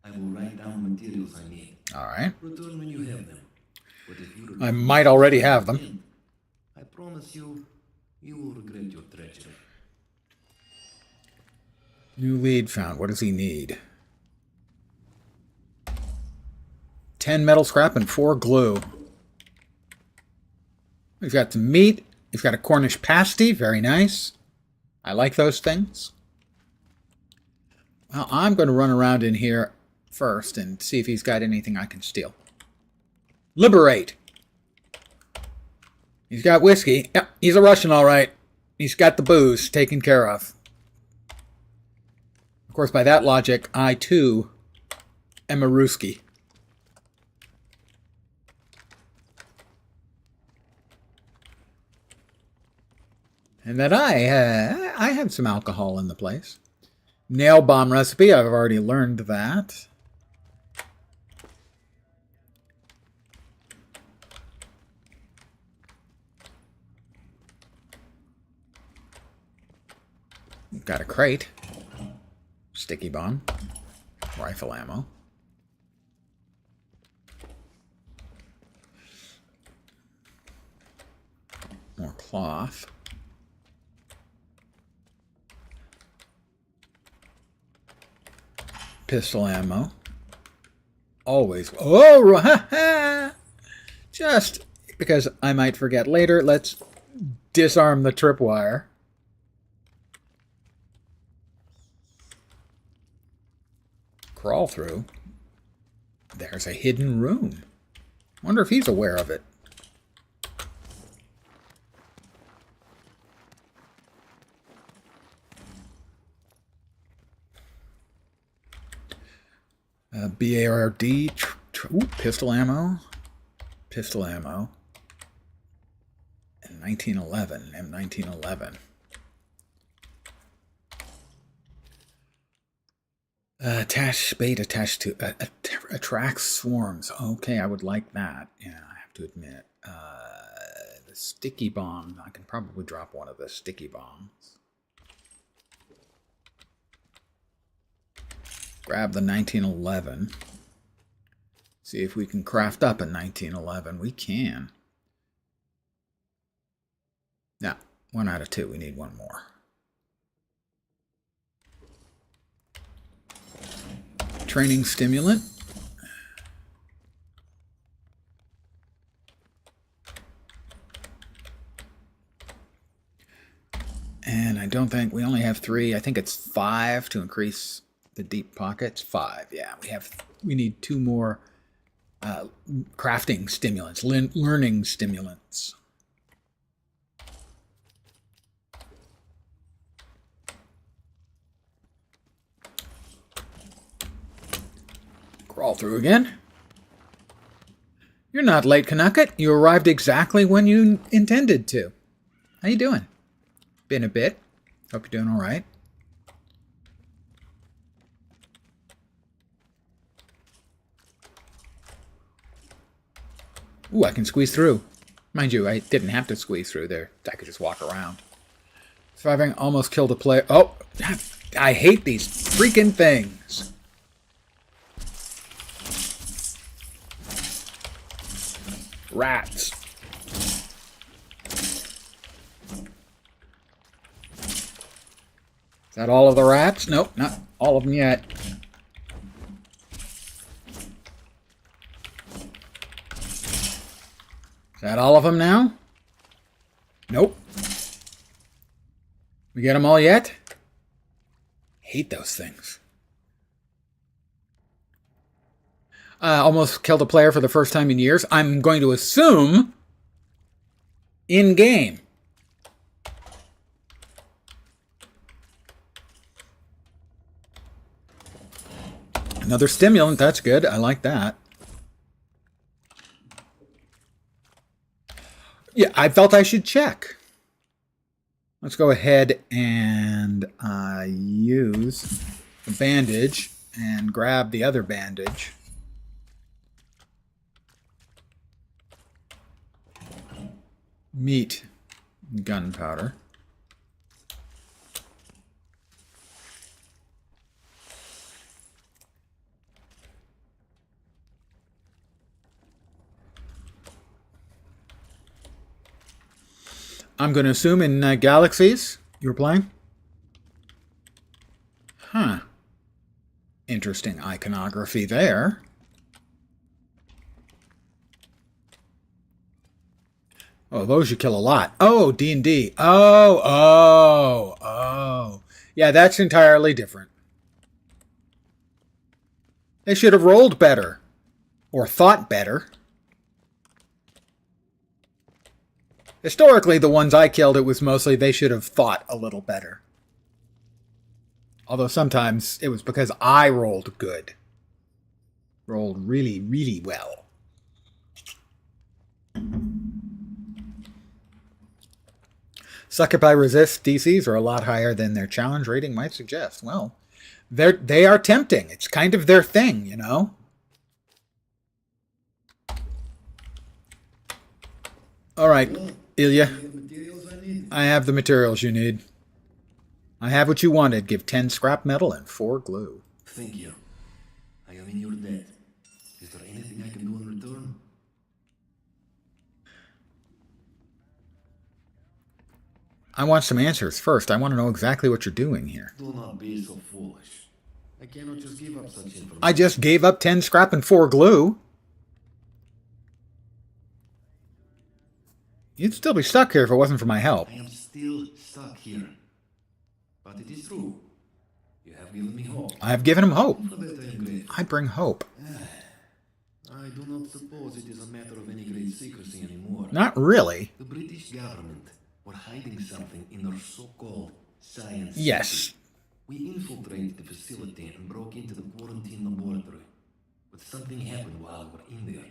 I will write down materials I need. All right. Return when you have them. But if you I might already have them. again, I promise you, you will regret your treachery. New lead found. What does he need? 10 metal scrap and 4 glue. We've got some meat. We've got a Cornish pasty. Very nice. I like those things. Well, I'm going to run around in here first and see if he's got anything I can steal. Liberate. He's got whiskey. Yep, he's a Russian, all right. He's got the booze taken care of. Of course, by that logic, I, too, am a Ruski. And that I have some alcohol in the place. Nail bomb recipe, I've already learned that. Got a crate. Sticky bomb. Rifle ammo. More cloth. Pistol ammo. Always. Oh, just because I might forget later, let's disarm the tripwire. Crawl through. There's a hidden room. Wonder if he's aware of it. BARD, pistol ammo, and 1911, M1911. Attached bait attached to attracts swarms. Okay, I would like that. Yeah, I have to admit. The sticky bomb. I can probably drop one of the sticky bombs. Grab the 1911. See if we can craft up a 1911. We can. Now, 1 out of 2. We need one more. Training stimulant. And I don't think we only have 3. I think it's 5 to increase the deep pockets. 5. Yeah, we need 2 more crafting stimulants, learning stimulants. Crawl through again. You're not late, Canucket. You arrived exactly when you intended to. How you doing? Been a bit. Hope you're doing all right. Ooh, I can squeeze through. Mind you, I didn't have to squeeze through there. I could just walk around. Surviving almost killed a player. Oh, I hate these freaking things. Rats. Is that all of the rats? Nope, not all of them yet. Is that all of them now? Nope. We get them all yet? Hate those things. Almost killed a player for the first time in years. I'm going to assume in-game. Another stimulant, that's good. I like that. Yeah, I felt I should check. Let's go ahead and use the bandage and grab the other bandage. Meat, gunpowder. I'm going to assume in Galaxies you were playing? Huh. Interesting iconography there. Oh, those you kill a lot. Oh, D&D. Oh. Yeah, that's entirely different. They should have rolled better. Or thought better. Historically, the ones I killed, it was mostly they should have thought a little better. Although sometimes it was because I rolled good. Rolled really, really well. Sucker Pie Resist DCs are a lot higher than their challenge rating might suggest. Well, they are tempting. It's kind of their thing, you know? All right, Ilya. I have the materials you need. I have what you wanted. Give 10 scrap metal and 4 glue. Thank you. I am in your debt. Is there anything I can do in return? I want some answers first. I want to know exactly what you're doing here. Do not be so foolish. I cannot just give up such information. I just gave up 10 scrap and 4 glue. You'd still be stuck here if it wasn't for my help. I am still stuck here. But it is true. You have given me hope. I have given him hope. For that I am grateful. I bring hope. I do not suppose it is a matter of any great secrecy anymore. Not really. The British government were hiding something in their so-called science. Yes. city. We infiltrated the facility and broke into the quarantine laboratory. But something happened while we were in there.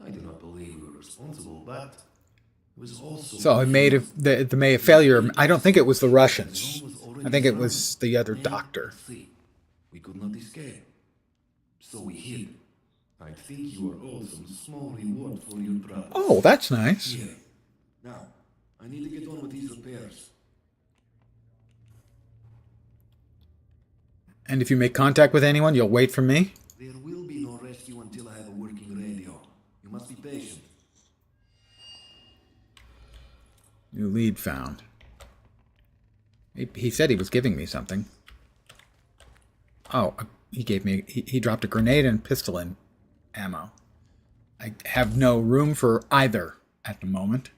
I do not believe we were responsible, but it was also... So it made a failure. I don't think it was the Russians. I think it was the other doctor. We could not escape. So we hid. I think you are owed some small reward for your trouble. Oh, that's nice. Here. Now, I need to get on with these repairs. And if you make contact with anyone, you'll wait for me? There will be no rescue until I have a working radio. You must be patient. New lead found. He said he was giving me something. Oh, he gave me... He dropped a grenade and pistol in ammo. I have no room for either at the moment.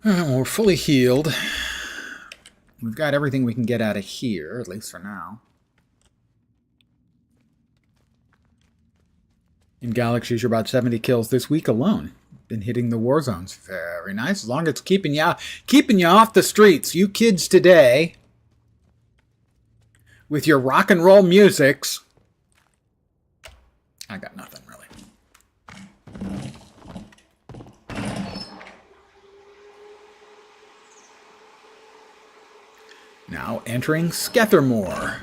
Well, we're fully healed. We've got everything we can get out of here, at least for now. In Galaxies, you're about 70 kills this week alone. Been hitting the war zones. Very nice. As long as it's keeping you off the streets. You kids today, with your rock and roll musics. I got nothing, really. Now entering Skethermore.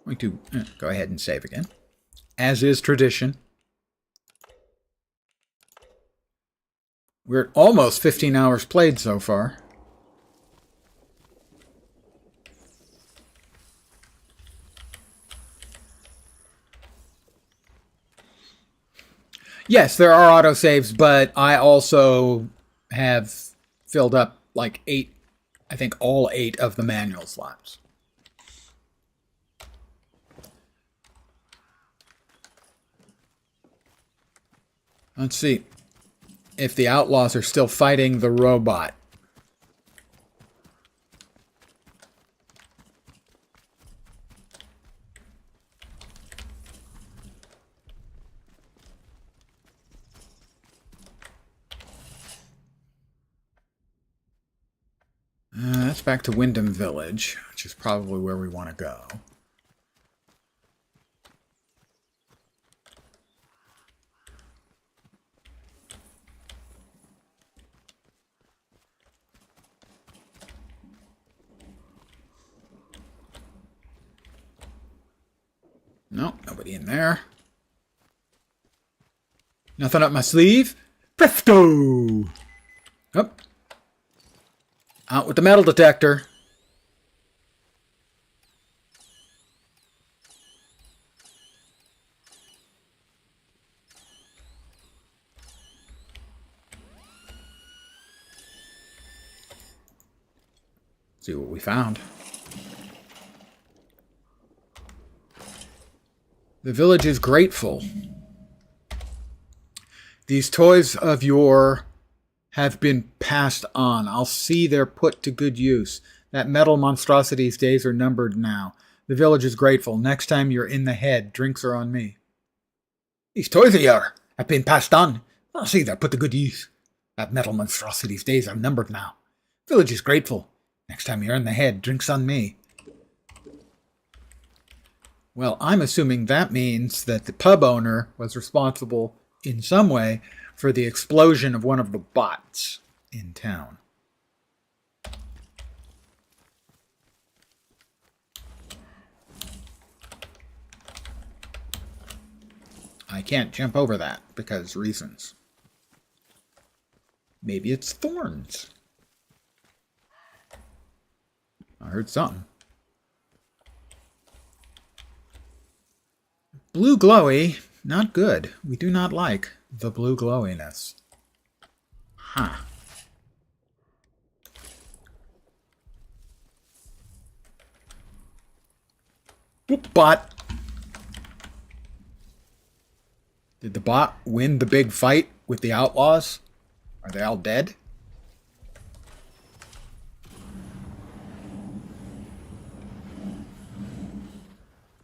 Going to go ahead and save again, as is tradition. We're at almost 15 hours played so far. Yes, there are autosaves, but I also have filled up like 8, I think all 8 of the manual slots. Let's see if the outlaws are still fighting the robot. That's back to Wyndham Village, which is probably where we want to go. No, nobody in there. Nothing up my sleeve. Presto! Up. Out with the metal detector. See what we found. The village is grateful. These toys of yore have been passed on. I'll see they're put to good use. That metal monstrosity's days are numbered now. The village is grateful. Next time you're in the head, drinks are on me. These toys of yore have been passed on. I'll see they're put to good use. That metal monstrosity's days are numbered now. Village is grateful. Next time you're in the head, drinks on me. Well, I'm assuming that means that the pub owner was responsible in some way for the explosion of one of the bots in town. I can't jump over that because reasons. Maybe it's thorns. I heard something. Blue glowy, not good. We do not like the blue glowiness. Huh. Whoop, bot. Did the bot win the big fight with the outlaws? Are they all dead?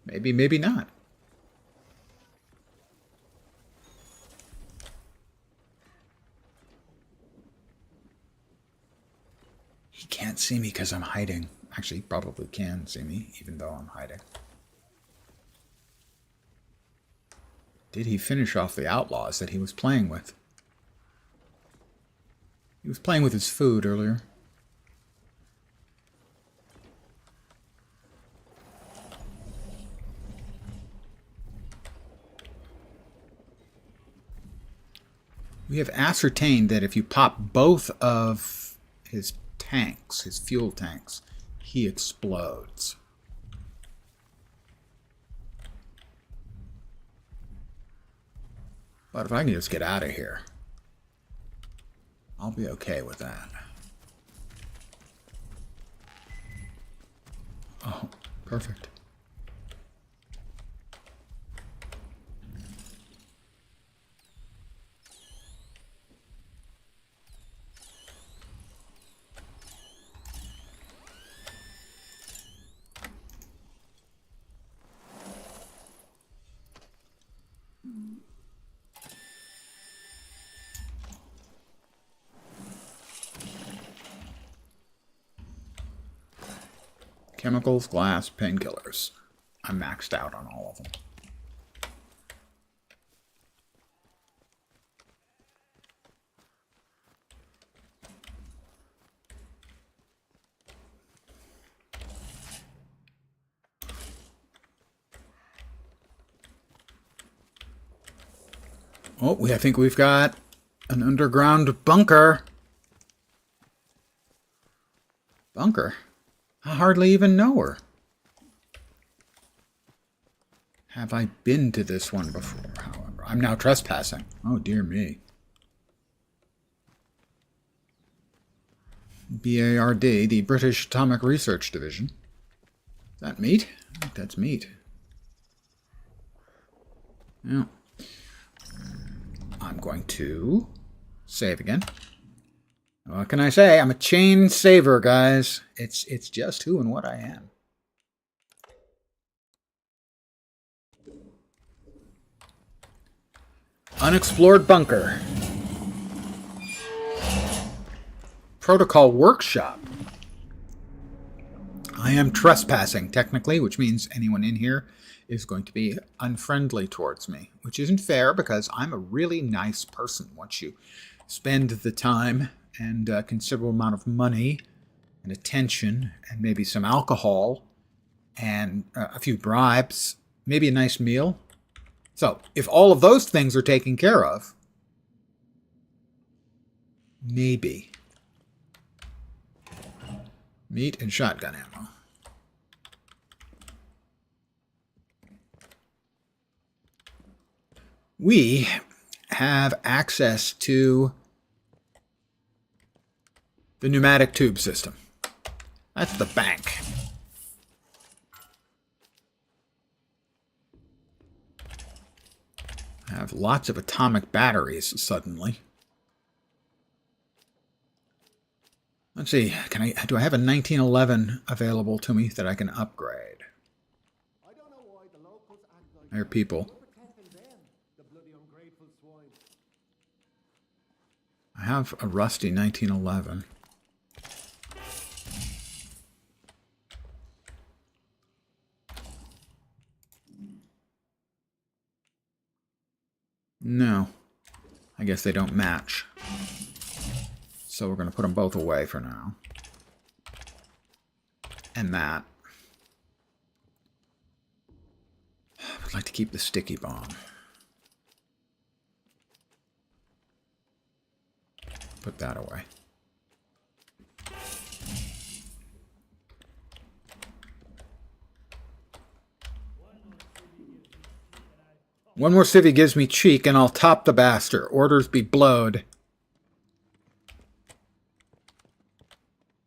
Maybe, maybe not. He can't see me because I'm hiding. Actually, he probably can see me, even though I'm hiding. Did he finish off the outlaws that he was playing with? He was playing with his food earlier. We have ascertained that if you pop both of his tanks, his fuel tanks, he explodes. But if I can just get out of here, I'll be okay with that. Oh, perfect. Chemicals, glass, painkillers. I'm maxed out on all of them. Oh, I think we've got an underground bunker. Bunker? I hardly even know her. Have I been to this one before, however? I'm now trespassing. Oh, dear me. BARD, the British Atomic Research Division. Is that meat? I think that's meat. Yeah. I'm going to save again. What can I say? I'm a chain saver, guys. It's just who and what I am. Unexplored bunker. Protocol workshop. I am trespassing, technically, which means anyone in here is going to be unfriendly towards me, which isn't fair because I'm a really nice person. Once you spend the time and a considerable amount of money and attention and maybe some alcohol and a few bribes, maybe a nice meal. So if all of those things are taken care of, maybe. Meat and shotgun ammo. We have access to the pneumatic tube system. That's the bank. I have lots of atomic batteries suddenly. Let's see, do I have a 1911 available to me that I can upgrade? There are people. I have a rusty 1911. No. I guess they don't match. So we're going to put them both away for now. And that. I'd like to keep the sticky bomb. Put that away. One more civvy gives me cheek, and I'll top the bastard. Orders be blowed.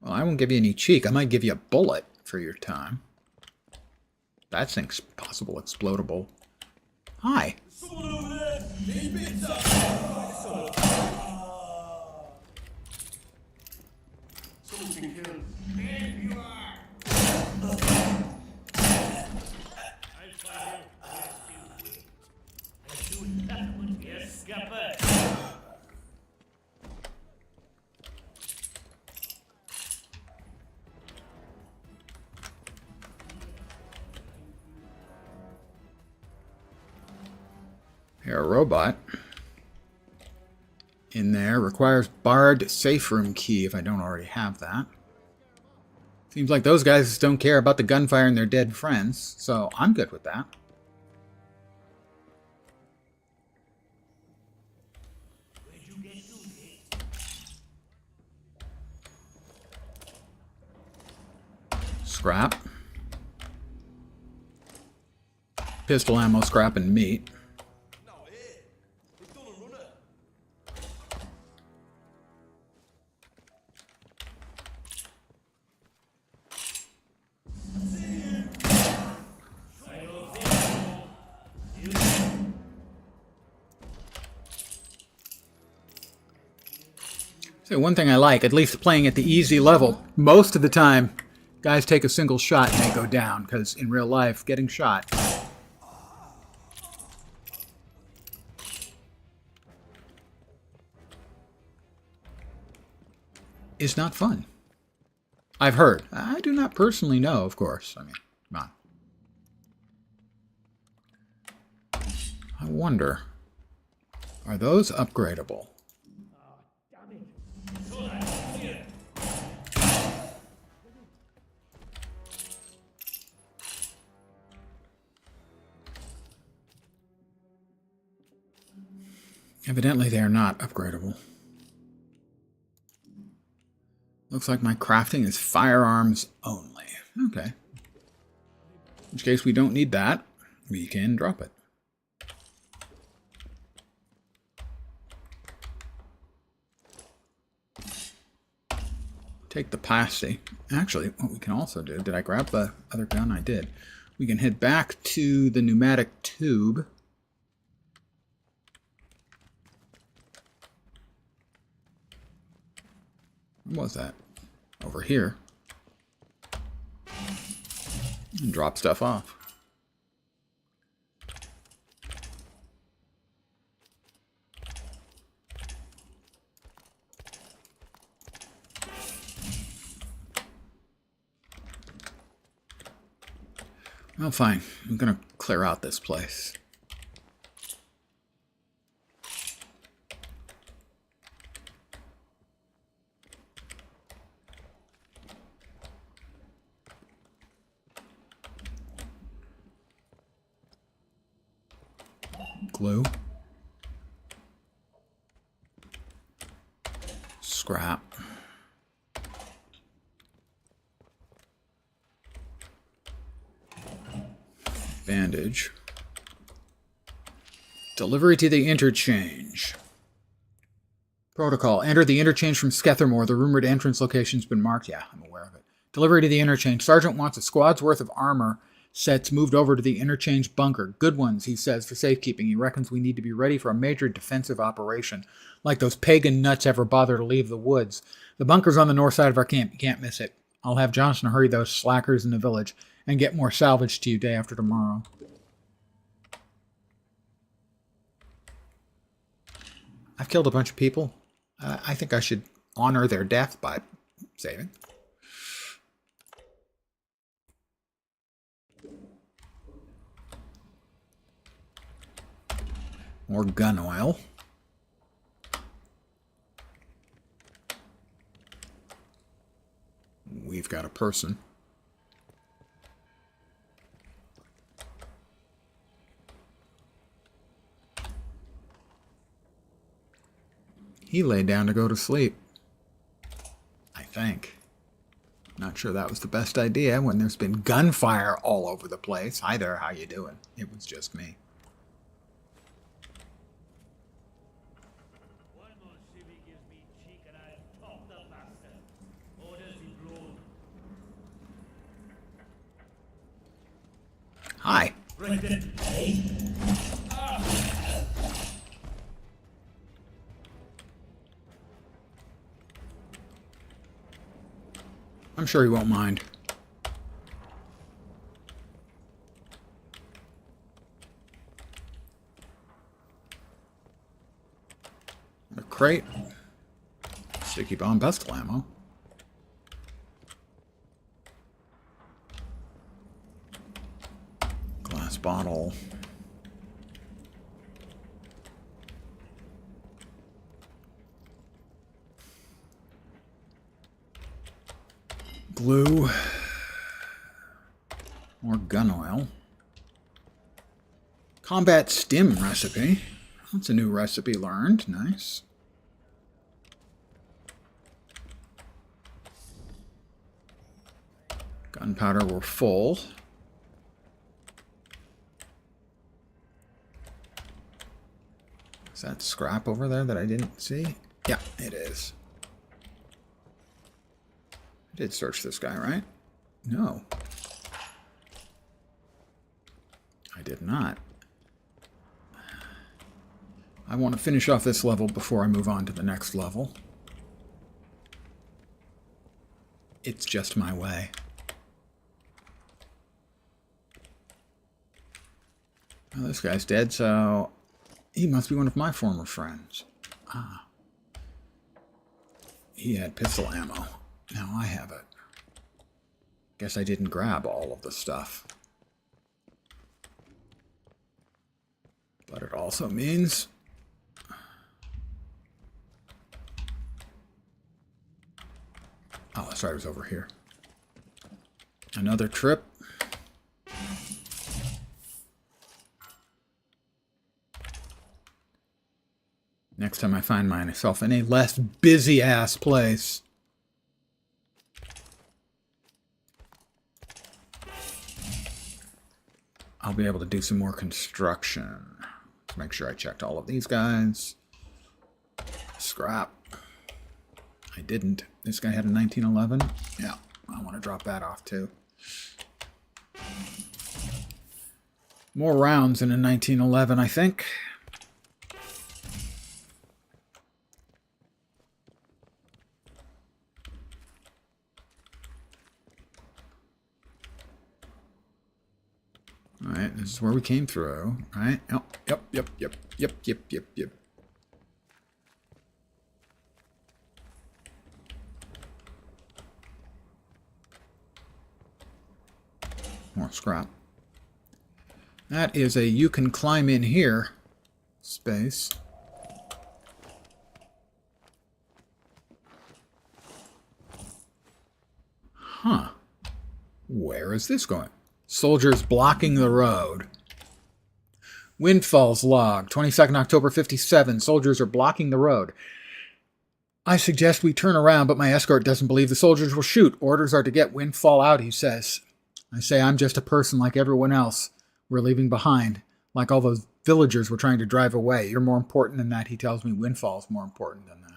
Well, I won't give you any cheek. I might give you a bullet for your time. That thing's possible, explodable. Hi. Here, a robot in there requires barred safe room key if I don't already have that. Seems like those guys don't care about the gunfire and their dead friends, so I'm good with that. Scrap. Pistol ammo, scrap, and meat. So one thing I like, at least playing at the easy level, most of the time, guys take a single shot and they go down, because in real life, getting shot is not fun. I've heard. I do not personally know, of course. I mean, come on. I wonder, are those upgradable? Evidently, they are not upgradable. Looks like my crafting is firearms only. Okay. In which case, we don't need that. We can drop it. Take the plastic. Actually, what we can also do... Did I grab the other gun? I did. We can head back to the pneumatic tube. What was that? Over here. And drop stuff off. Well, fine. I'm gonna clear out this place. Glue. Scrap. Bandage. Delivery to the interchange. Protocol. Enter the interchange from Skethermore. The rumored entrance location's been marked. Yeah, I'm aware of it. Delivery to the interchange. Sergeant wants a squad's worth of armor sets moved over to the interchange bunker. Good ones, he says, for safekeeping. He reckons we need to be ready for a major defensive operation. Like those pagan nuts ever bother to leave the woods. The bunker's on the north side of our camp. You can't miss it. I'll have Johnson hurry those slackers in the village and get more salvage to you day after tomorrow. I've killed a bunch of people. I think I should honor their death by saving. More gun oil. We've got a person. He laid down to go to sleep. I think. Not sure that was the best idea when there's been gunfire all over the place. Hi there, how you doing? It was just me. One more civvy gives me cheek and I top the bastard. Orders in blood. Hi. Right then, eh? I'm sure he won't mind. A crate. Sticky bomb pistol ammo. Glass bottle. Glue. More gun oil. Combat stim recipe. That's a new recipe learned. Nice. Gunpowder, we're full. Is that scrap over there that I didn't see? Yeah, it is. I did search this guy, right? No. I did not. I want to finish off this level before I move on to the next level. It's just my way. Well, this guy's dead, so he must be one of my former friends. Ah. He had pistol ammo. Now I have it. Guess I didn't grab all of the stuff. But it also means... Oh, that's right, it was over here. Another trip. Next time I find myself in a less busy-ass place. I'll be able to do some more construction. Let's make sure I checked all of these guys. Scrap. I didn't. This guy had a 1911. Yeah, I want to drop that off too. More rounds in a 1911, I think. All right, this is where we came through, right? Oh, yep. More scrap. That is a you can climb in here space. Huh. Where is this going? Soldiers blocking the road. Windfalls log, 22nd October 57. Soldiers are blocking the road. I suggest we turn around, but my escort doesn't believe the soldiers will shoot. Orders are to get Windfall out, he says. I say I'm just a person like everyone else we're leaving behind. Like all those villagers we're trying to drive away. You're more important than that, he tells me. Windfall's more important than that.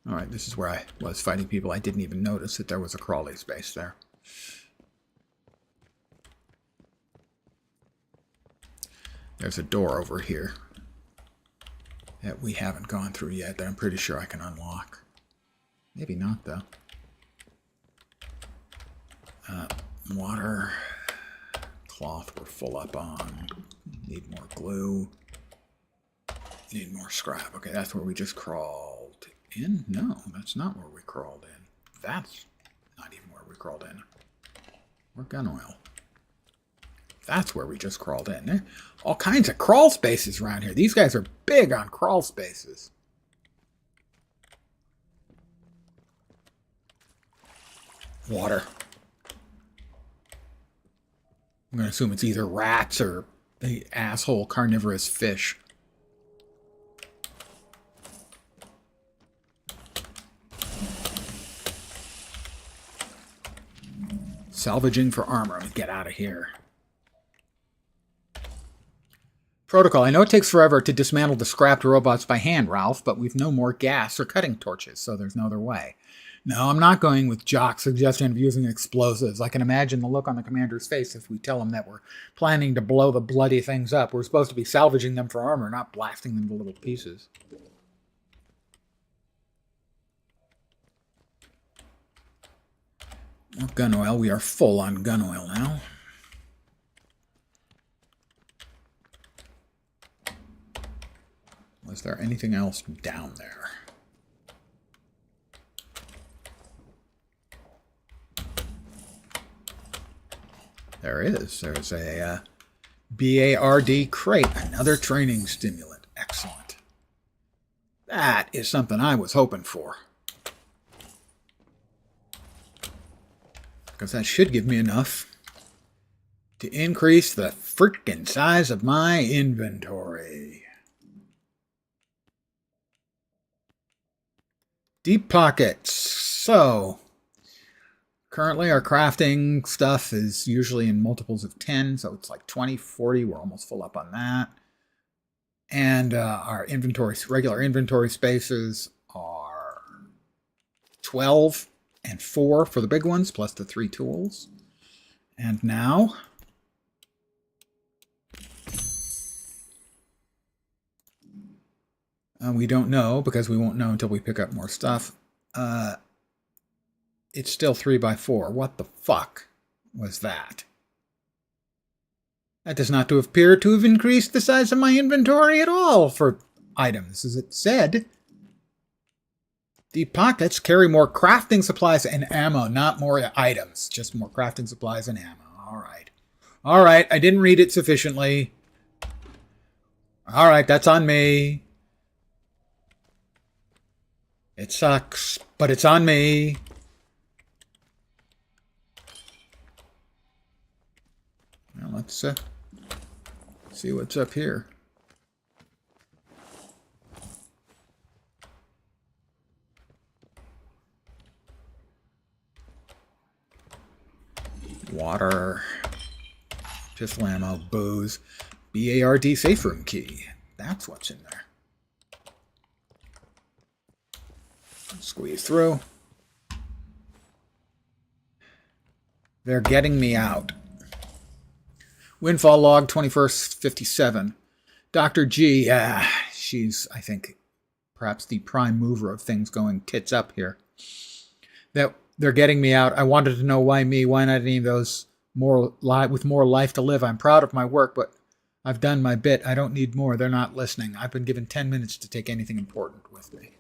Alright, this is where I was fighting people. I didn't even notice that there was a crawly space there. There's a door over here that we haven't gone through yet that I'm pretty sure I can unlock. Maybe not, though. Water. Cloth we're full up on. Need more glue. Need more scrap. Okay, that's where we just crawled in? No, that's not where we crawled in. That's not even crawled in. Or gun oil. That's where we just crawled in. There are all kinds of crawl spaces around here. These guys are big on crawl spaces. Water. I'm going to assume it's either rats or the asshole carnivorous fish. Salvaging for armor. Let me get out of here. Protocol. I know it takes forever to dismantle the scrapped robots by hand, Ralph, but we've no more gas or cutting torches, so there's no other way. No, I'm not going with Jock's suggestion of using explosives. I can imagine the look on the commander's face if we tell him that we're planning to blow the bloody things up. We're supposed to be salvaging them for armor, not blasting them to little pieces. More gun oil. We are full on gun oil now. Was there anything else down there? There is. There's a BARD crate, another training stimulant. Excellent. That is something I was hoping for. Because that should give me enough to increase the freaking size of my inventory. Deep pockets. So, currently our crafting stuff is usually in multiples of 10, so it's like 20, 40. We're almost full up on that. And our inventory, regular inventory spaces are 12 and 4 for the big ones, plus the 3 tools. And now we don't know, because we won't know until we pick up more stuff. It's still 3 by 4. What the fuck was that? That does not appear to have increased the size of my inventory at all for items, as it said. The pockets carry more crafting supplies and ammo, not more items. Just more crafting supplies and ammo. All right. All right, I didn't read it sufficiently. All right, that's on me. It sucks, but it's on me. Now let's see what's up here. Water, pistol ammo, booze, BARD safe room key. That's what's in there. Squeeze through. They're getting me out. Windfall log 21st57. Dr. G, she's, I think, perhaps the prime mover of things going tits up here. That they're getting me out. I wanted to know why me. Why not any of those with more life to live? I'm proud of my work, but I've done my bit. I don't need more. They're not listening. I've been given 10 minutes to take anything important with me.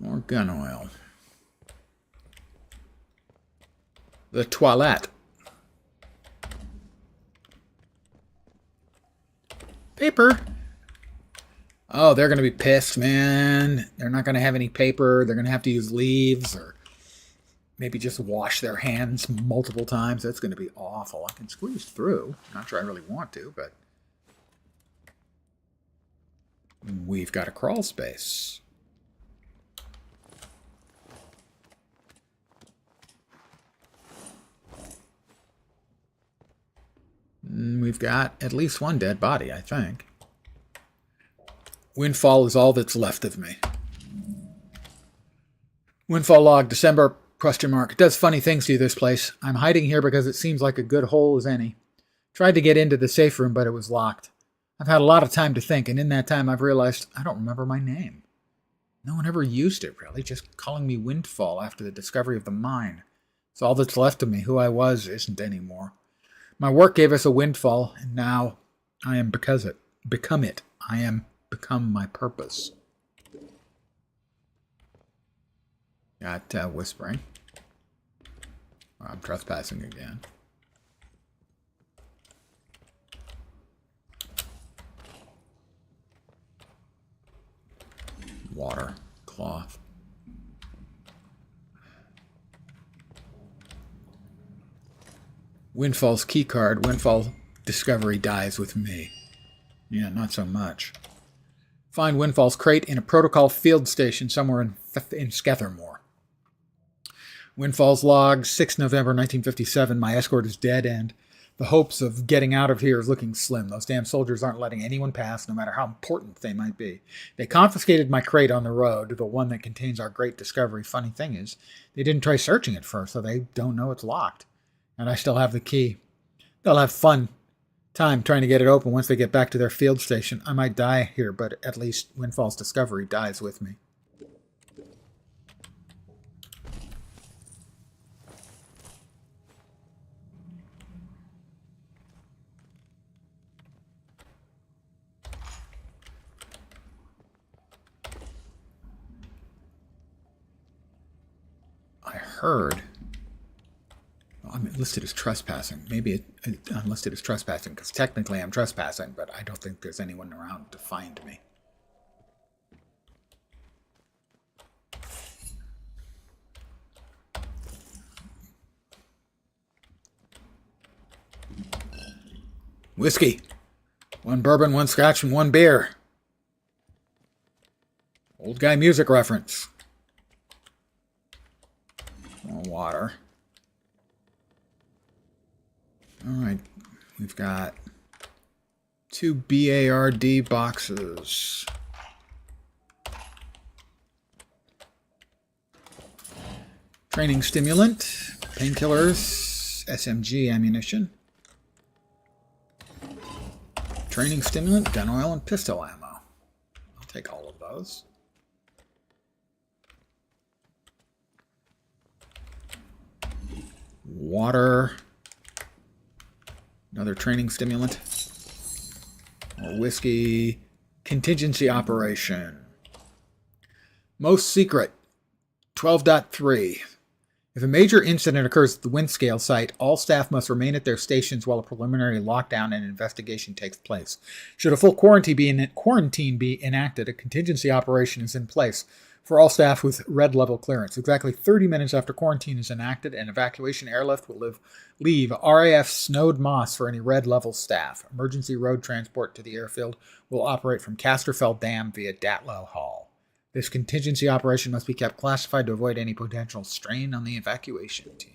More gun oil. The toilette. Paper. Oh, they're going to be pissed, man. They're not going to have any paper. They're going to have to use leaves or maybe just wash their hands multiple times. That's going to be awful. I can squeeze through. Not sure I really want to, but we've got a crawl space. We've got at least one dead body, I think. Windfall is all that's left of me. Windfall log, December, question mark. It does funny things to you, this place. I'm hiding here because it seems like a good hole as any. Tried to get into the safe room, but it was locked. I've had a lot of time to think, and in that time I've realized I don't remember my name. No one ever used it, really, just calling me Windfall after the discovery of the mine. It's all that's left of me. Who I was isn't anymore. My work gave us a windfall, and now I am become it. I am become my purpose. Got whispering. I'm trespassing again. Water, cloth. Windfall's keycard. Windfall discovery dies with me. Yeah, not so much. Find Windfall's crate in a protocol field station somewhere in Skethermore. Windfall's log, 6 November 1957. My escort is dead, and the hopes of getting out of here is looking slim. Those damn soldiers aren't letting anyone pass, no matter how important they might be. They confiscated my crate on the road, the one that contains our great discovery. Funny thing is, they didn't try searching it first, so they don't know it's locked. And I still have the key. They'll have fun time trying to get it open once they get back to their field station. I might die here, but at least Windfall's discovery dies with me. I heard... I'm listed as trespassing. Maybe I'm listed as trespassing because technically I'm trespassing, but I don't think there's anyone around to find me. Whiskey. 1 bourbon, 1 scotch, and 1 beer. Old guy music reference. More water. Alright, we've got 2 BARD boxes. Training stimulant, painkillers, SMG ammunition. Training stimulant, gun oil, and pistol ammo. I'll take all of those. Water. Another training stimulant. More whiskey. Contingency operation. Most secret. 12.3. If a major incident occurs at the Windscale site, all staff must remain at their stations while a preliminary lockdown and investigation takes place. Should a full quarantine be enacted, a contingency operation is in place for all staff with red level clearance. Exactly 30 minutes after quarantine is enacted, an evacuation airlift will leave RAF Snowed Moss for any red level staff. Emergency road transport to the airfield will operate from Casterfell Dam via Datlow Hall. This contingency operation must be kept classified to avoid any potential strain on the evacuation team.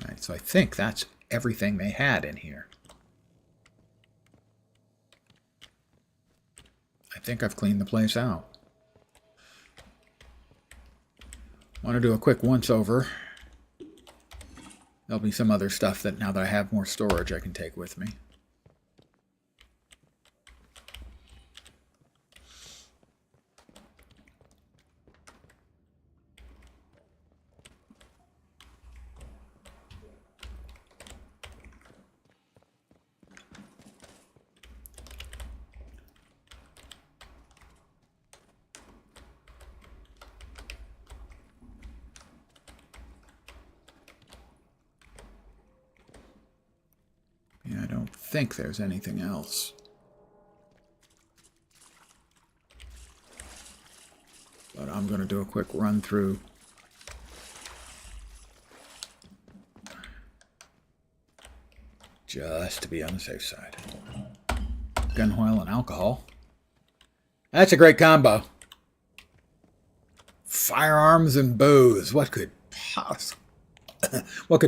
Alright, so I think that's everything they had in here. I think I've cleaned the place out. Want to do a quick once-over. There'll be some other stuff that now that I have more storage I can take with me. Yeah, I don't think there's anything else. But I'm going to do a quick run through. Just to be on the safe side. Gun oil and alcohol. That's a great combo. Firearms and booze. What could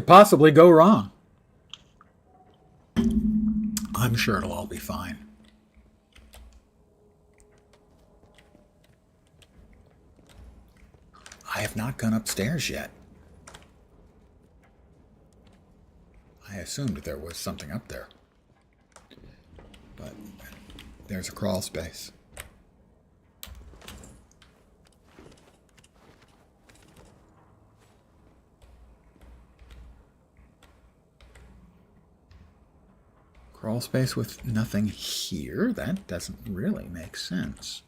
possibly go wrong? I'm sure it'll all be fine. I have not gone upstairs yet. I assumed there was something up there. But there's a crawl space. Crawl space with nothing here? That doesn't really make sense.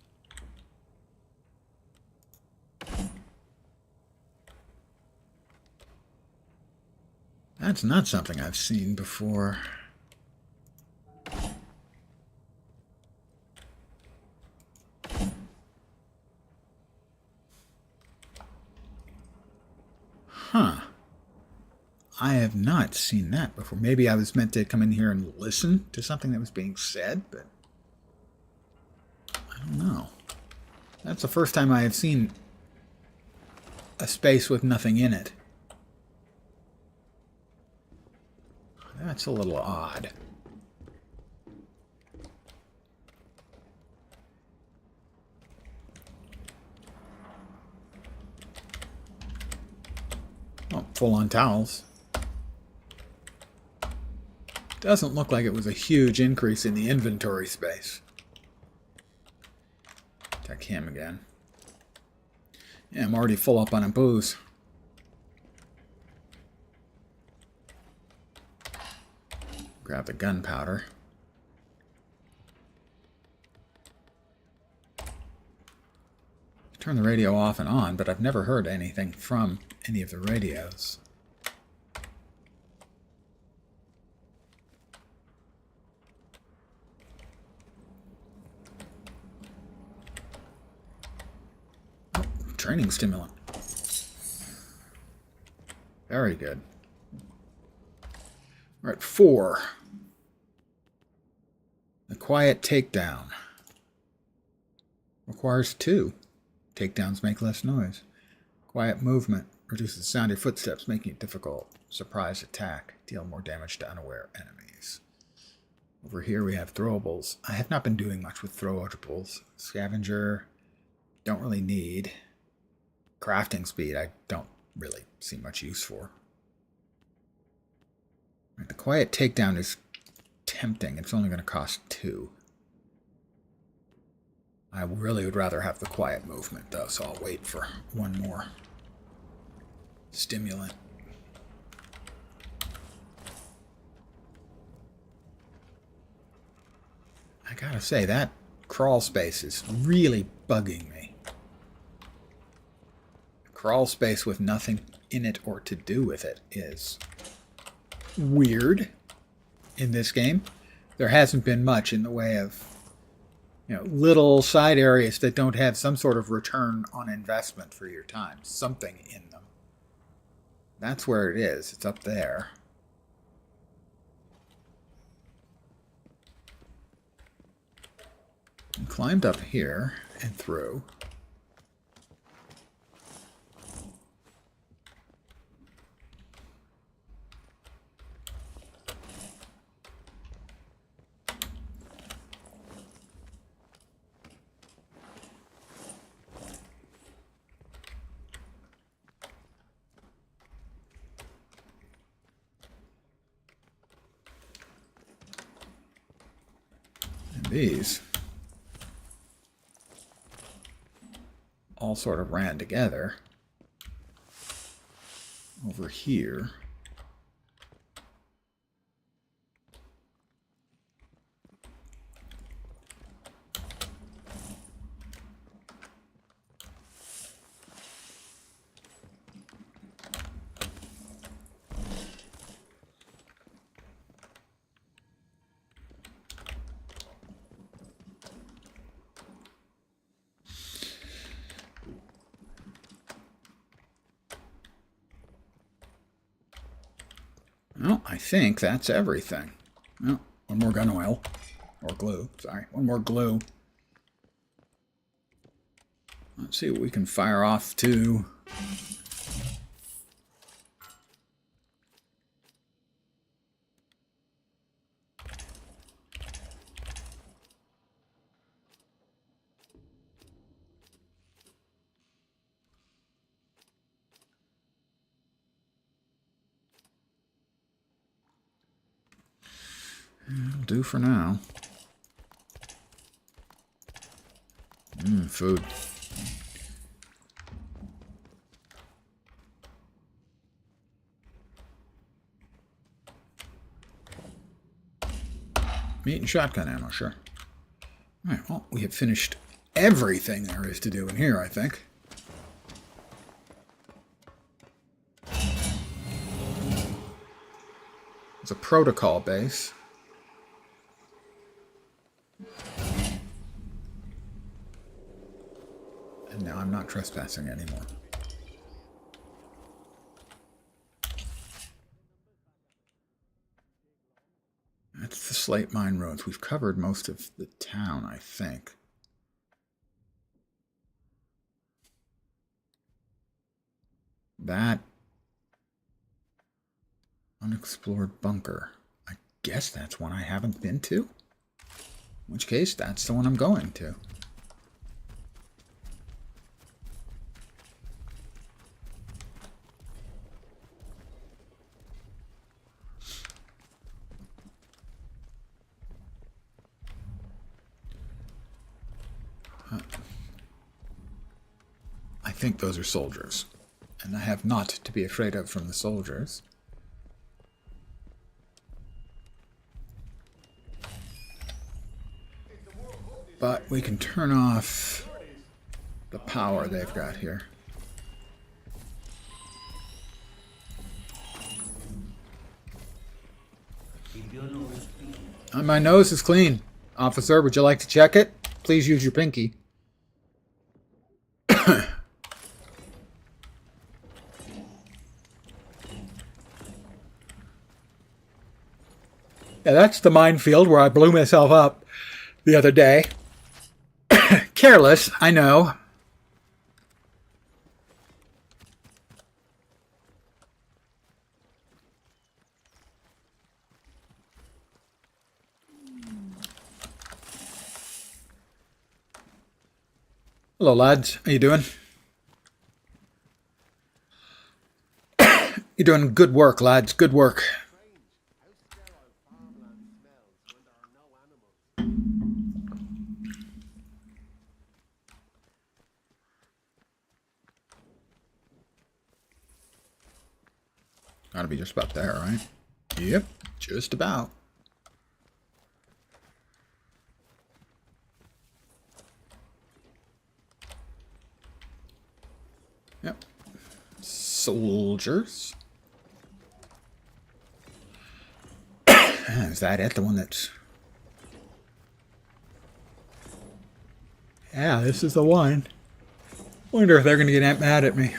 That's not something I've seen before. Huh. I have not seen that before. Maybe I was meant to come in here and listen to something that was being said, but I don't know. That's the first time I have seen a space with nothing in it. That's a little odd. Oh, full-on towels. Doesn't look like it was a huge increase in the inventory space. Check him again. Yeah, I'm already full up on a booze. Grab the gunpowder. Turn the radio off and on, but I've never heard anything from any of the radios. Oh, training stimulant. Very good. We're at 4. The quiet takedown. Requires 2. Takedowns make less noise. Quiet movement reduces the sound of your footsteps, making it difficult. Surprise attack. Deal more damage to unaware enemies. Over here we have throwables. I have not been doing much with throwables. Scavenger. Don't really need. Crafting speed I don't really see much use for. The quiet takedown is tempting. It's only going to cost 2. I really would rather have the quiet movement, though, so I'll wait for one more stimulant. I gotta say, that crawl space is really bugging me. Crawl space with nothing in it or to do with it is weird in this game. There hasn't been much in the way of little side areas that don't have some sort of return on investment for your time. Something in them. That's where it is. It's up there. And climbed up here and through. These all sort of ran together over here. Well, I think that's everything. Oh, one more gun oil. Or glue, sorry. One more glue. Let's see what we can fire off to. do for now. Food. Meat and shotgun ammo, sure. Alright, well, we have finished everything there is to do in here, I think. It's a protocol base. And now I'm not trespassing anymore. That's the Slate Mine Roads. We've covered most of the town, I think. That unexplored bunker. I guess that's one I haven't been to. In which case, that's the one I'm going to. I think those are soldiers. And I have not to be afraid of from the soldiers. But we can turn off the power they've got here. My nose is clean. Officer, would you like to check it? Please use your pinky. Yeah, that's the minefield where I blew myself up the other day. Careless, I know. Hello, lads. How you doing? You're doing good work, lads. Good work. Gotta be just about there, right? Yep, just about. Yep. Soldiers. Is that it? The one that's... Yeah, this is the one. Wonder if they're going to get mad at me.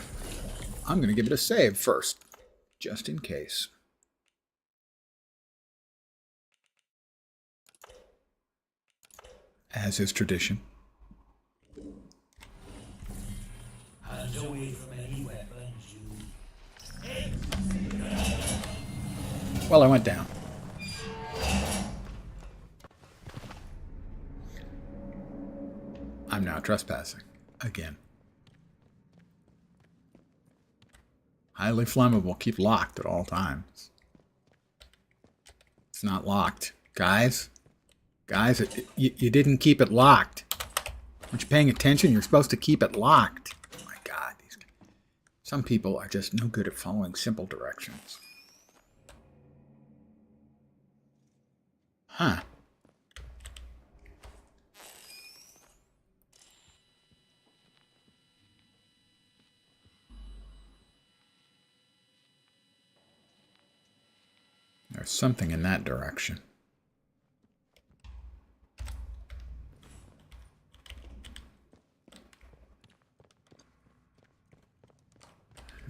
I'm going to give it a save first, just in case. As is tradition. Hands away from any weapons, you. Well, I went down. I'm now trespassing. Again. Highly flammable. Keep locked at all times. It's not locked. Guys? Guys, you didn't keep it locked. Aren't you paying attention? You're supposed to keep it locked. Oh my God. Some people are just no good at following simple directions. Huh. There's something in that direction.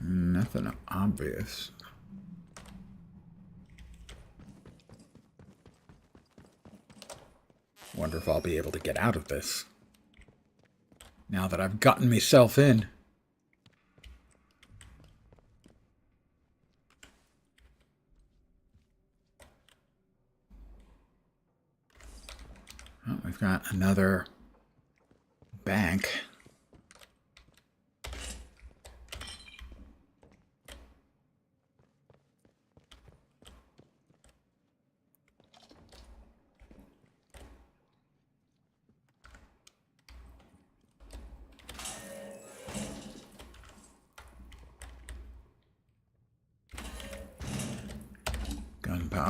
Nothing obvious. Wonder if I'll be able to get out of this. Now that I've gotten myself in. Oh, we've got another bank.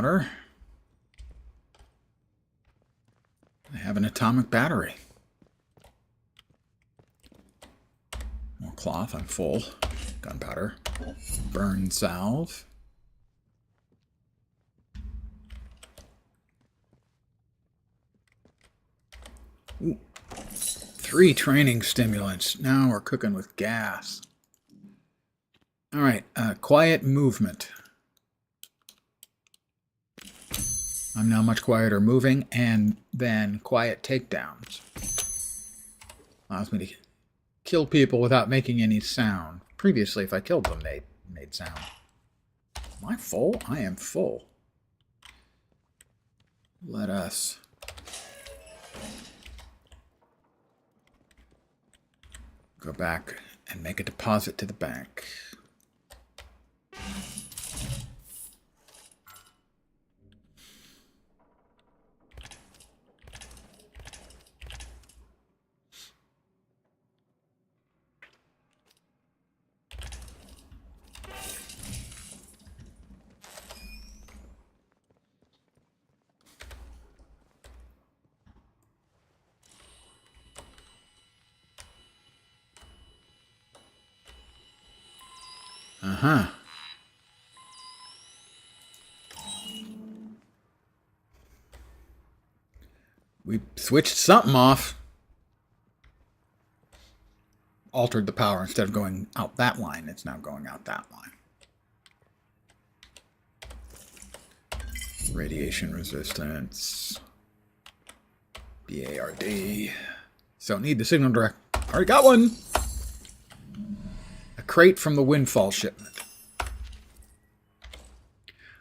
gunpowder. I have an atomic battery. More cloth, I'm full. Gunpowder. Burn salve. Ooh. 3 training stimulants. Now we're cooking with gas. All right, quiet movement. I'm now much quieter moving, and then quiet takedowns. Allows me to kill people without making any sound. Previously, if I killed them, they made sound. Am I full? I am full. Let us go back and make a deposit to the bank. Uh-huh. We switched something off. Altered the power. Instead of going out that line, it's now going out that line. Radiation resistance. BARD. So need the signal direct. Already got one! A crate from the Windfall shipment.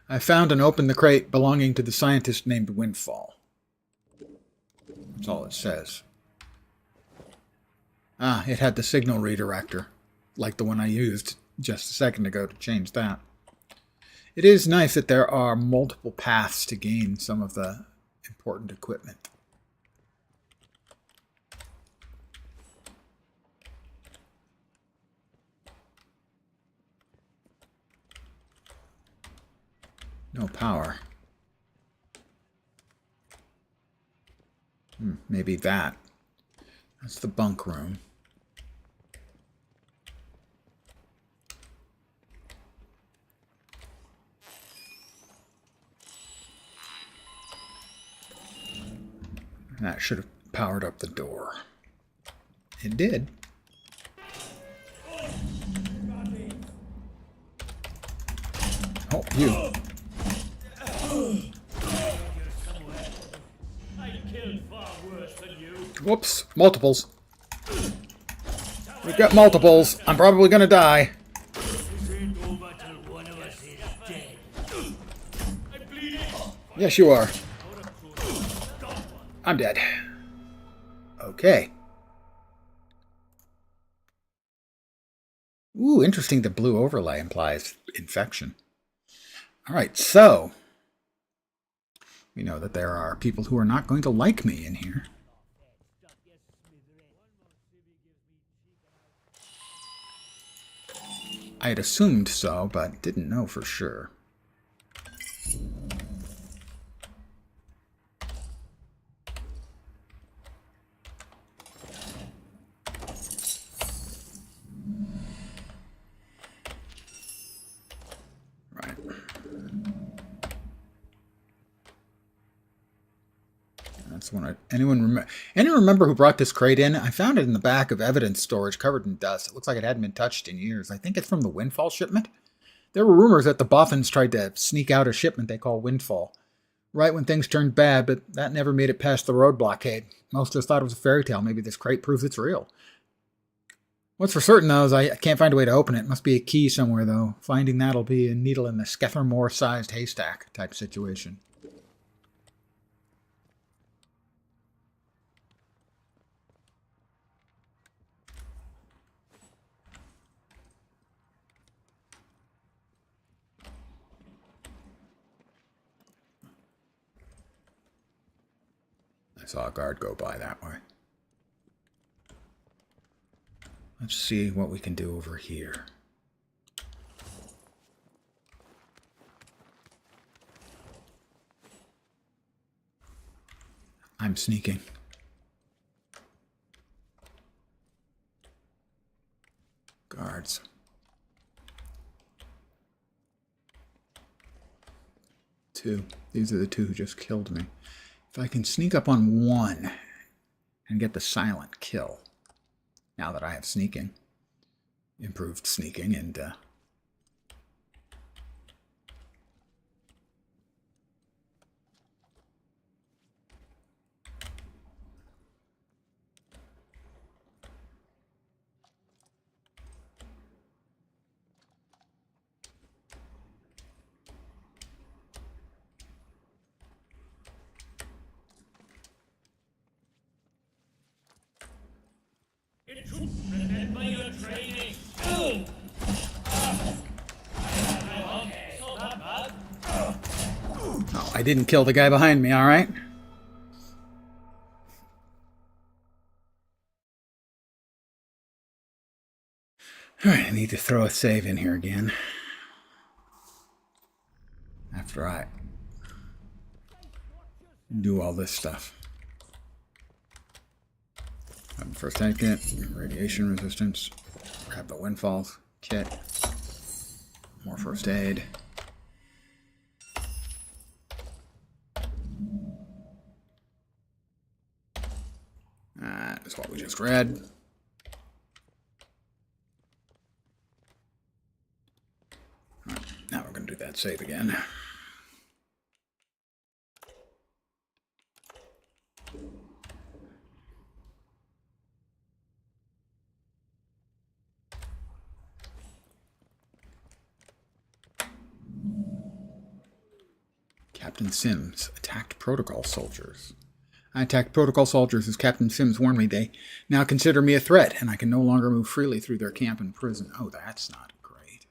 I found and opened the crate belonging to the scientist named Windfall. That's all it says. Ah, it had the signal redirector, like the one I used just a second ago to change that. It is nice that there are multiple paths to gain some of the important equipment. No power. Maybe that. That's the bunk room. That should have powered up the door. It did. Oh, you. I killed far worse than you. Whoops. Multiples. We've got multiples. I'm probably going to die. This ain't over till one of us is dead. I'm bleeding. Yes, you are. I'm dead. Okay. Ooh, interesting. The blue overlay implies infection. All right, so we know that there are people who are not going to like me in here. I had assumed so, but didn't know for sure. Right. That's one. Anyone remember who brought this crate in? I found it in the back of evidence storage, covered in dust. It looks like it hadn't been touched in years. I think it's from the Windfall shipment. There were rumors that the Boffins tried to sneak out a shipment they call Windfall, right when things turned bad, but that never made it past the road blockade. Most of us thought it was a fairy tale. Maybe this crate proves it's real. What's for certain, though, is I can't find a way to open it. Must be a key somewhere, though. Finding that'll be a needle in the Skethermore-sized haystack type situation. I saw a guard go by that way. Let's see what we can do over here. I'm sneaking. Guards. Two. These are the two who just killed me. If I can sneak up on one and get the silent kill, now that I have sneaking, improved sneaking, and Remember your training. oh, I didn't kill the guy behind me, all right? All right, I need to throw a save in here again. After I do all this stuff. First aid kit, radiation resistance, grab the windfalls kit, more first aid. That is what we just read. All right, now we're going to do that save again. Captain Sims attacked protocol soldiers. I attacked protocol soldiers as Captain Sims warned me. They now consider me a threat, and I can no longer move freely through their camp and prison. Oh, that's not great.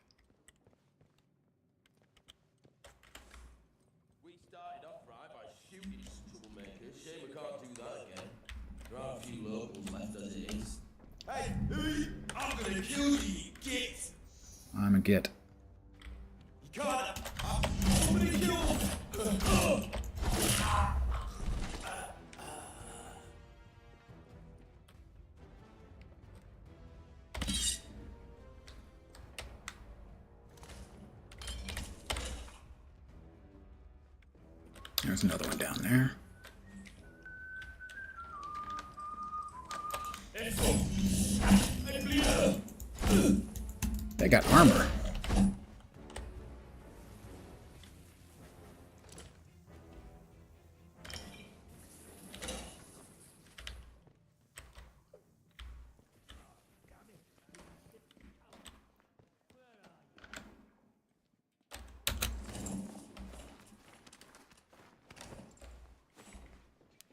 We started off right by shooting troublemakers. Shame we can't do that again. There are a few locals left as it is. Hey, I'm gonna kill you, you git! I'm a git. You can't! I'm gonna kill you! There's another one down there. They got armor.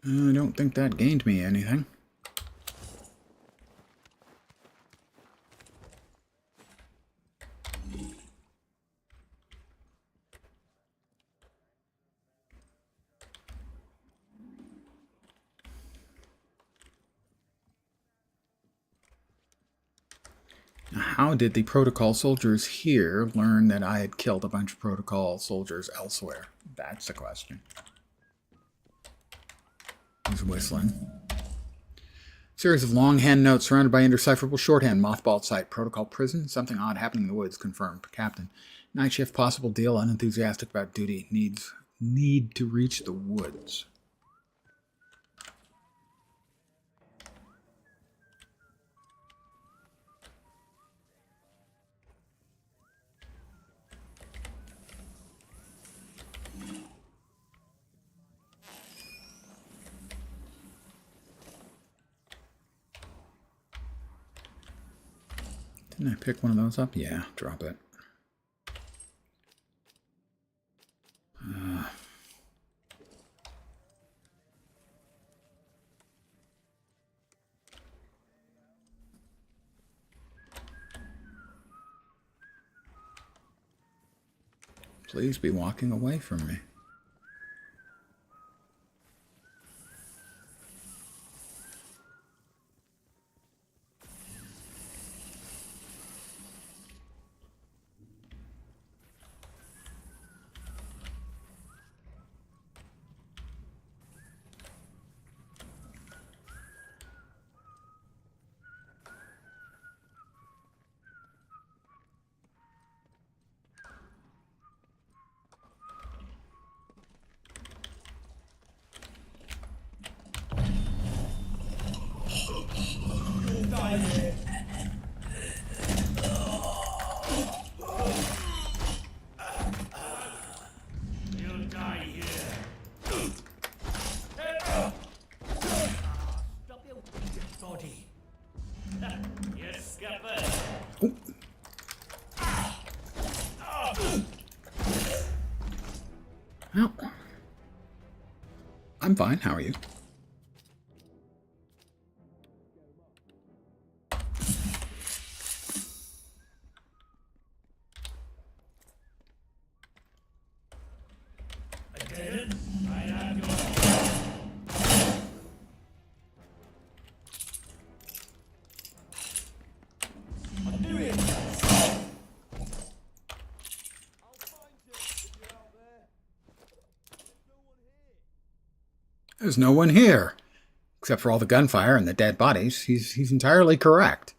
I don't think that gained me anything. How did the protocol soldiers here learn that I had killed a bunch of protocol soldiers elsewhere? That's the question. He's whistling. Series of longhand notes surrounded by indecipherable shorthand. Mothballed site. Protocol prison. Something odd happening in the woods. Confirmed. Captain. Night shift possible deal. Unenthusiastic about duty. Need to reach the woods. Didn't I pick one of those up? Yeah, drop it. Please be walking away from me. You'll die here. Stop your wicked body. Yes, Scupper. Well, I'm fine. How are you? Again, I am your... I knew it! There's no one here. Except for all the gunfire and the dead bodies. He's entirely correct.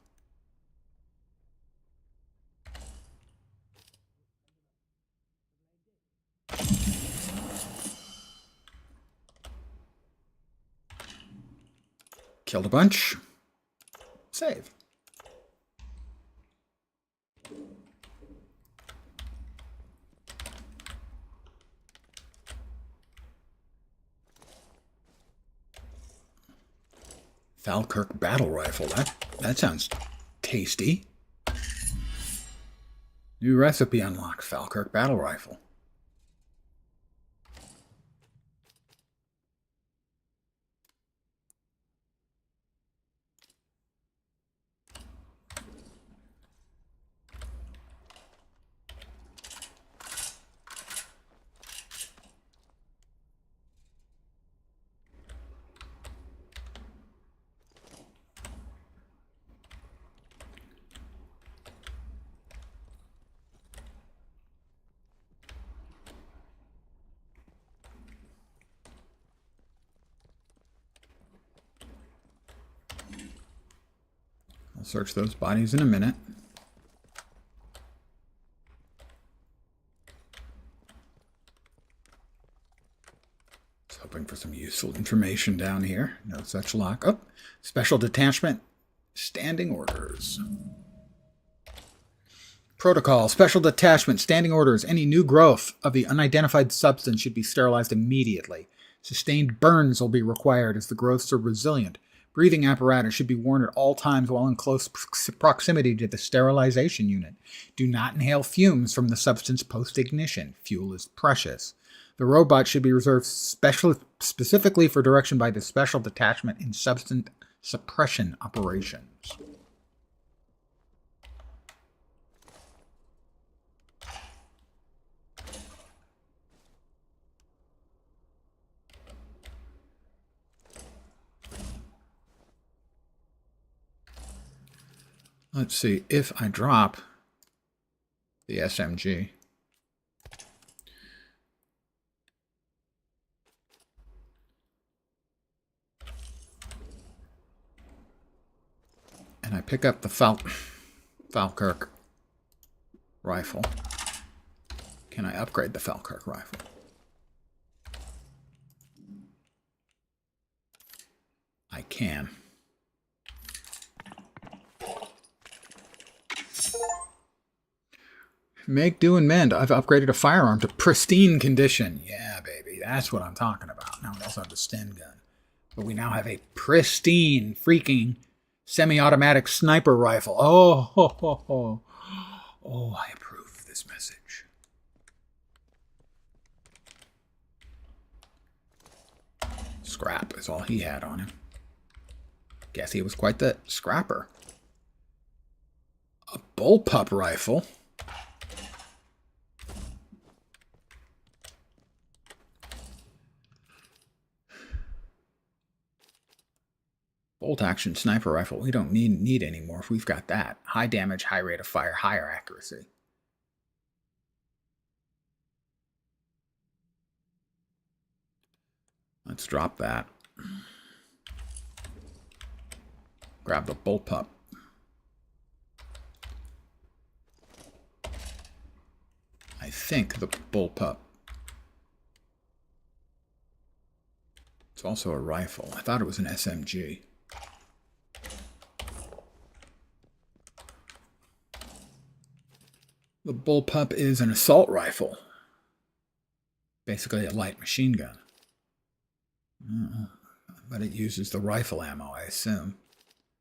Killed a bunch. Save. Falkirk battle rifle. That sounds tasty. New recipe unlocked. Falkirk battle rifle. I'll search those bodies in a minute. Just hoping for some useful information down here. No such luck. Oh, special detachment. Standing orders. Protocol. Special detachment. Standing orders. Any new growth of the unidentified substance should be sterilized immediately. Sustained burns will be required as the growths are resilient. Breathing apparatus should be worn at all times while in close proximity to the sterilization unit. Do not inhale fumes from the substance post-ignition. Fuel is precious. The robot should be reserved specifically for direction by the Special Detachment in substance suppression operations. Let's see, if I drop the SMG, and I pick up the Falkirk rifle, can I upgrade the Falkirk rifle? I can. Make, do, and mend. I've upgraded a firearm to pristine condition. Yeah, baby. That's what I'm talking about. Now we also have the Sten gun. But we now have a pristine, freaking, semi-automatic sniper rifle. Oh, ho, ho, ho. Oh, I approve of this message. Scrap is all he had on him. Guess he was quite the scrapper. A bullpup rifle. Bolt action sniper rifle. We don't need anymore if we've got that. High damage, high rate of fire, higher accuracy. Let's drop that. Grab the bullpup. I think the bullpup. It's also a rifle. I thought it was an SMG. The bullpup is an assault rifle. Basically a light machine gun. But it uses the rifle ammo, I assume.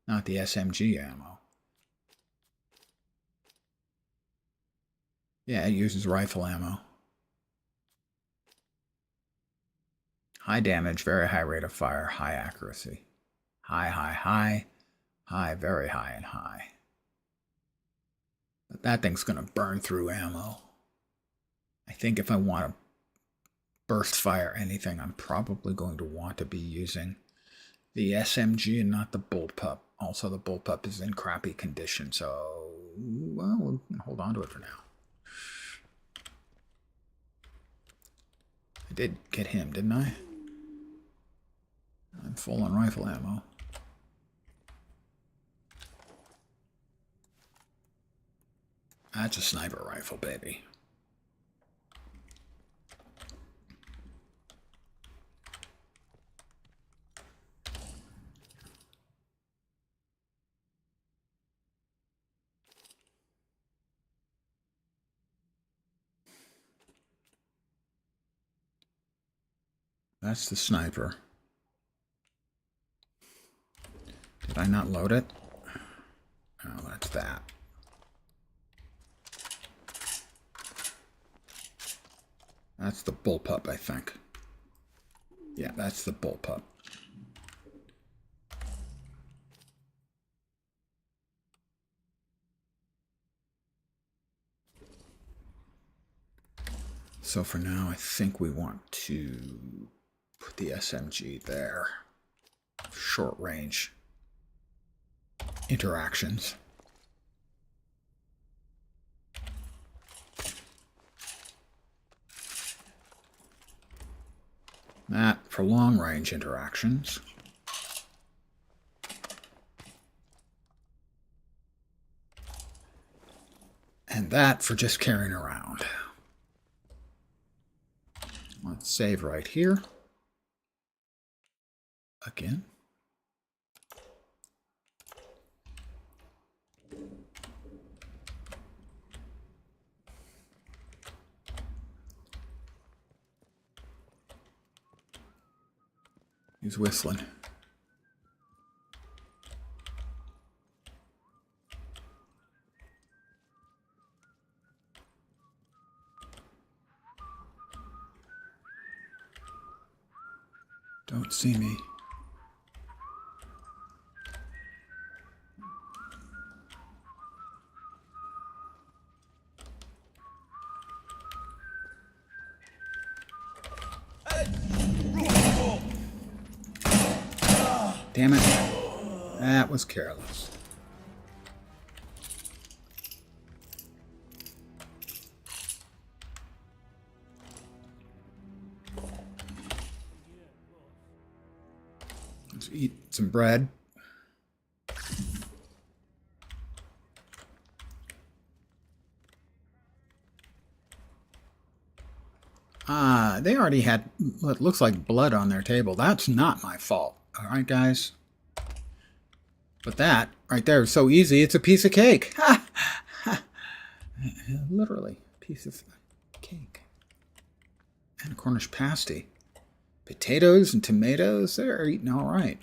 Not the SMG ammo. Yeah, it uses rifle ammo. High damage, very high rate of fire, high accuracy. High, high, high. High, very high, and high. But that thing's going to burn through ammo. I think if I want to burst fire anything, I'm probably going to want to be using the SMG and not the bullpup. Also, the bullpup is in crappy condition, so well, we'll hold on to it for now. I did get him, didn't I? I'm full on rifle ammo. That's a sniper rifle, baby. That's the sniper. Did I not load it? Oh, that's that. That's the bullpup, I think. Yeah, that's the bullpup. So for now, I think we want to put the SMG there. Short range interactions. That for long range interactions. And that for just carrying around. Let's save right here. Again. He's whistling. Don't see me. Damn it. That was careless. Let's eat some bread. They already had what looks like blood on their table. That's not my fault. All right, guys. But that right there is so easy. It's a piece of cake. Literally, a piece of cake. And a Cornish pasty. Potatoes and tomatoes, they're eating all right.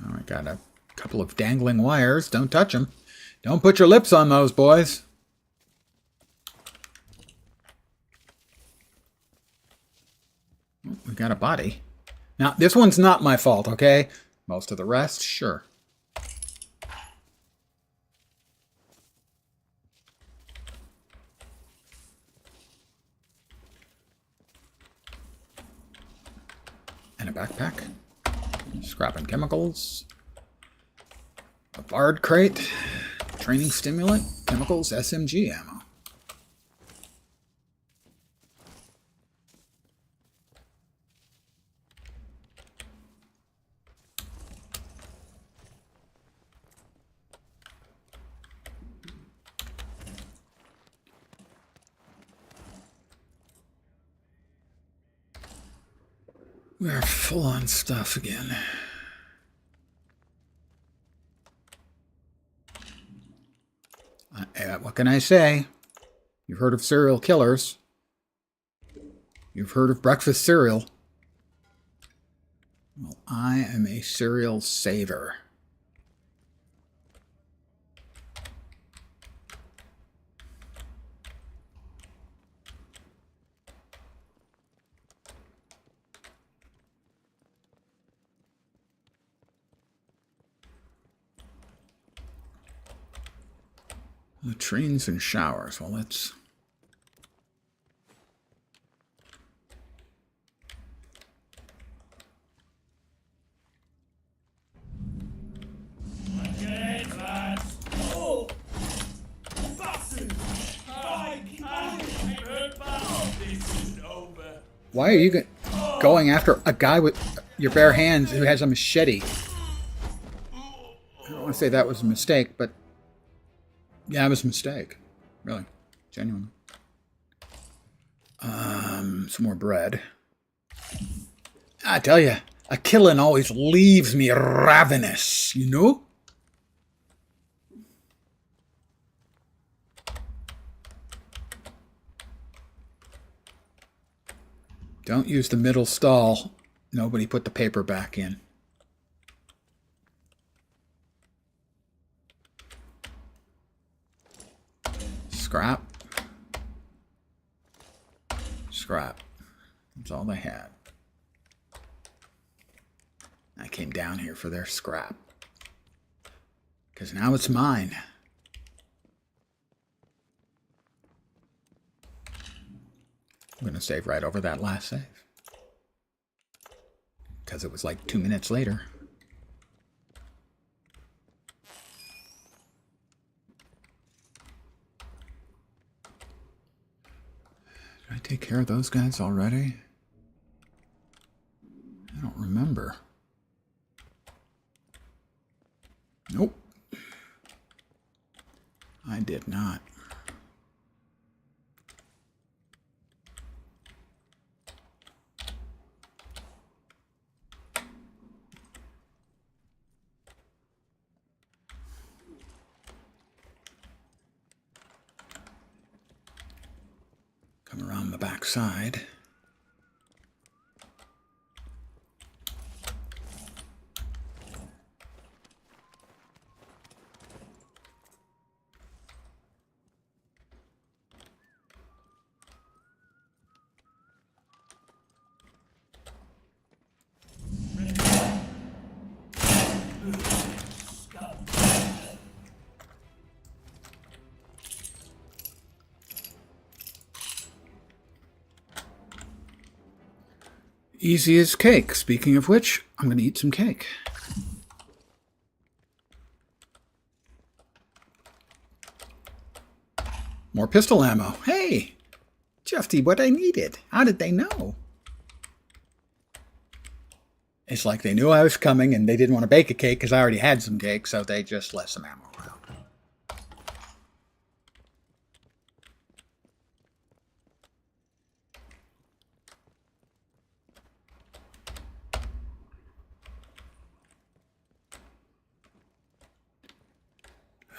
Oh, I got a couple of dangling wires. Don't touch them. Don't put your lips on those, boys. Oh, we got a body. Now, this one's not my fault, okay? Most of the rest, sure. And a backpack. Scrap and chemicals. A bard crate. Training stimulant. Chemicals. SMG ammo. We're full on stuff again. What can I say? You've heard of serial killers. You've heard of breakfast cereal. Well, I am a cereal saver. Latrines and showers. Well, let's... Okay, lads. Oh! Bastard! This is over. Why are you going after a guy with your bare hands who has a machete? I don't want to say that was a mistake, but... yeah, it was a mistake. Really. Genuinely. Some more bread. I tell you, a killing always leaves me ravenous, you know? Don't use the middle stall. Nobody put the paper back in. Scrap. Scrap. That's all they had. I came down here for their scrap. Because now it's mine. I'm going to save right over that last save. Because it was like 2 minutes later. Did I take care of those guys already? I don't remember. Nope. I did not. Come around the back side. Easy as cake. Speaking of which, I'm going to eat some cake. More pistol ammo. Hey! Just what I needed. How did they know? It's like they knew I was coming and they didn't want to bake a cake because I already had some cake, so they just left some ammo around.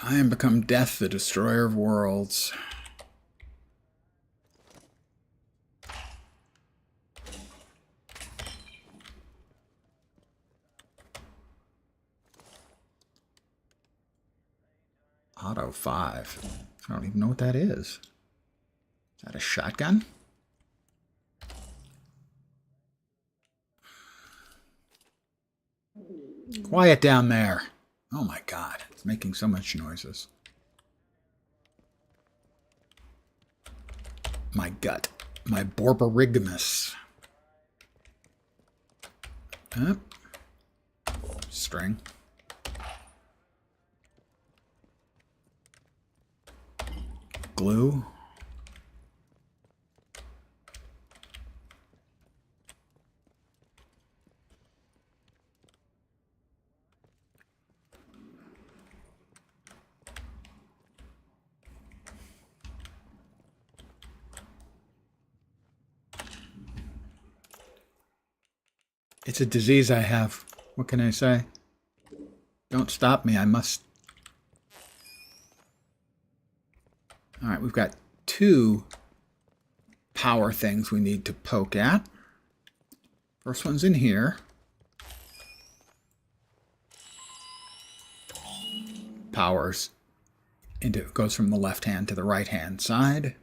I am become Death, the Destroyer of Worlds. Auto 5. I don't even know what that is. Is that a shotgun? Quiet down there. Oh my god, it's making so much noises. My gut. My borborygmus. String. Glue. It's a disease I have. What can I say? Don't stop me. I must. All right, we've got 2 power things we need to poke at. First one's in here. Powers goes from the left hand to the right hand side.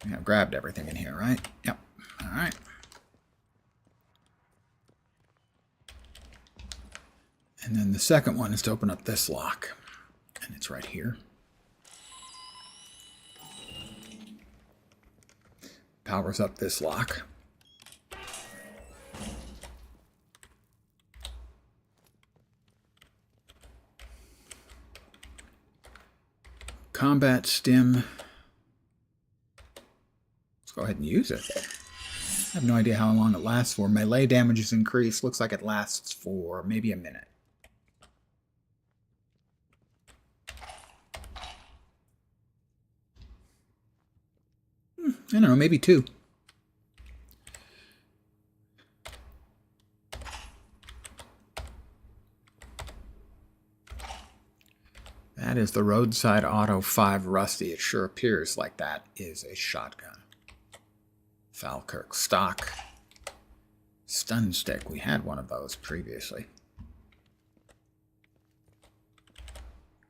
I've grabbed everything in here, right? Yep. All right. And then the second one is to open up this lock. And it's right here. Powers up this lock. Combat stim. Let's go ahead and use it. I have no idea how long it lasts for. Melee damage is increased. Looks like it lasts for maybe a minute. I don't know, maybe 2. That is the Roadside Auto 5 Rusty. It sure appears like that is a shotgun. Falkirk stock. Stun stick. We had one of those previously.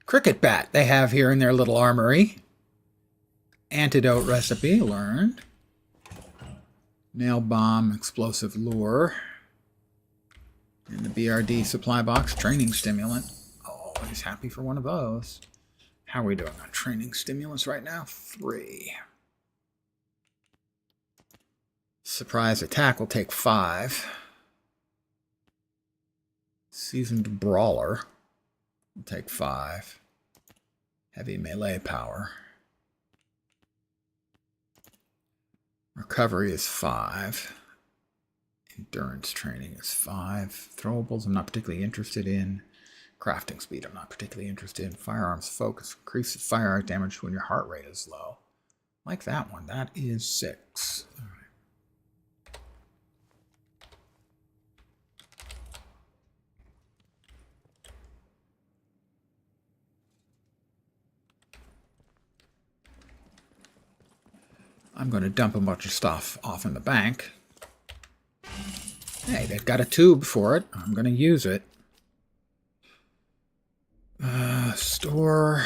Cricket bat they have here in their little armory. Antidote recipe learned. Nail bomb, explosive lure. And the BRD supply box, training stimulant. Always happy for one of those. How are we doing on training stimulants right now? 3. Surprise attack will take 5. Seasoned brawler will take 5. Heavy melee power. Recovery is 5. Endurance training is 5. Throwables I'm not particularly interested in. Crafting speed I'm not particularly interested in. Firearms focus increases firearm damage when your heart rate is low. Like that one. That is 6. All right. I'm going to dump a bunch of stuff off in the bank. Hey, they've got a tube for it. I'm going to use it. Store.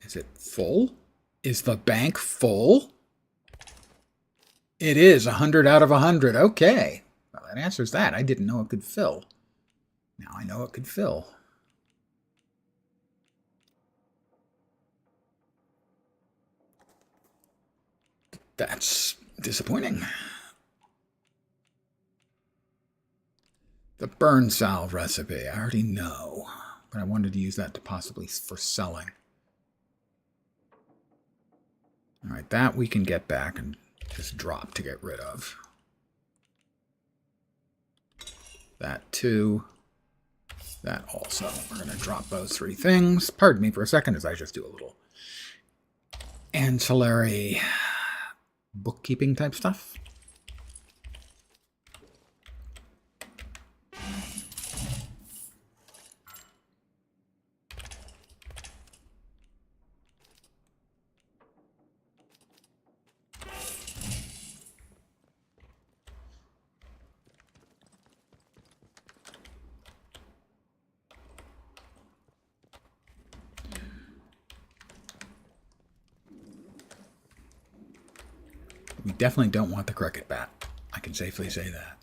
Is it full? Is the bank full? It is 100 out of 100. Okay. Well, that answers that. I didn't know it could fill. Now I know it could fill. That's disappointing. The burn salve recipe, I already know, but I wanted to use that to possibly for selling. All right, that we can get back and just drop to get rid of. That too. That also. We're going to drop those 3 things. Pardon me for a second as I just do a little ancillary bookkeeping type stuff. We definitely don't want the cricket bat. I can safely say that.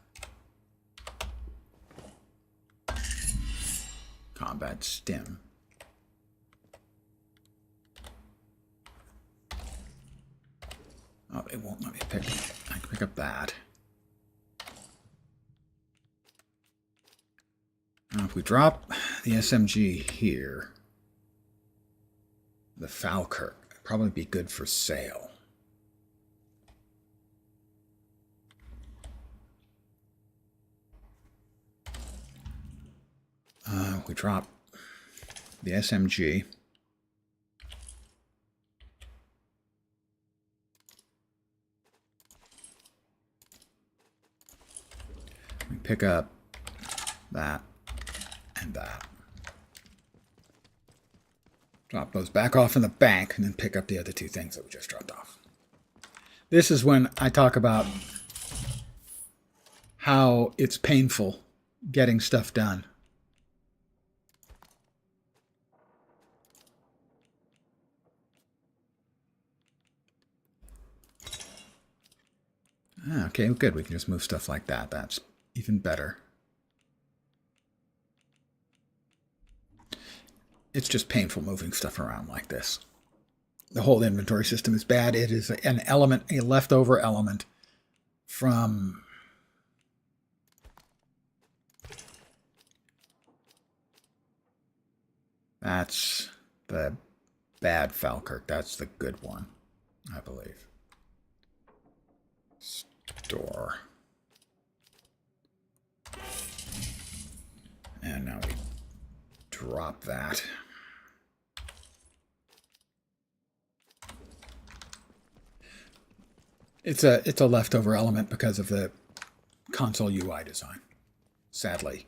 Combat stim. Oh, it won't let me pick. I can pick up that. Now if we drop the SMG here, the Falkirk would probably be good for sale. We drop the SMG. pick up that and that. Drop those back off in the bank and then pick up the other two things that we just dropped off. This is when I talk about how it's painful getting stuff done. Okay, good. We can just move stuff like that. That's even better. It's just painful moving stuff around like this. The whole inventory system is bad. It is an element, a leftover element from that's the bad Falkirk. That's the good one, I believe. Store. And now we drop that. It's a leftover element because of the console UI design. Sadly.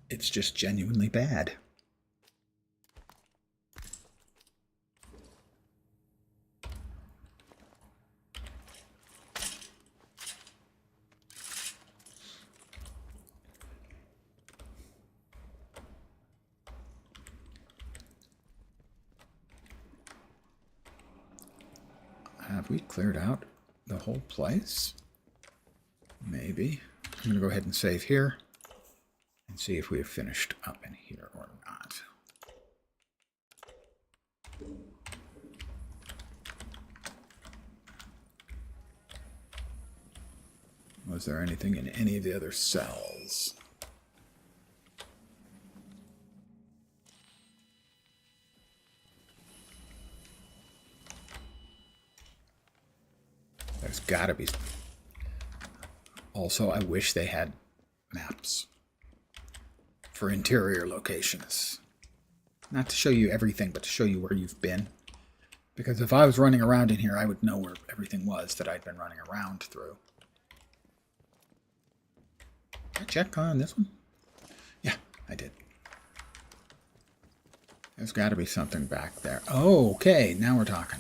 It's just genuinely bad. Have we cleared out the whole place? Maybe. I'm going to go ahead and save here and see if we have finished up in here or not. Was there anything in any of the other cells? There's gotta be. Also, I wish they had maps for interior locations. Not to show you everything, but to show you where you've been. Because if I was running around in here, I would know where everything was that I'd been running around through. Did I check on this one? Yeah, I did. There's got to be something back there. Oh, okay, now we're talking.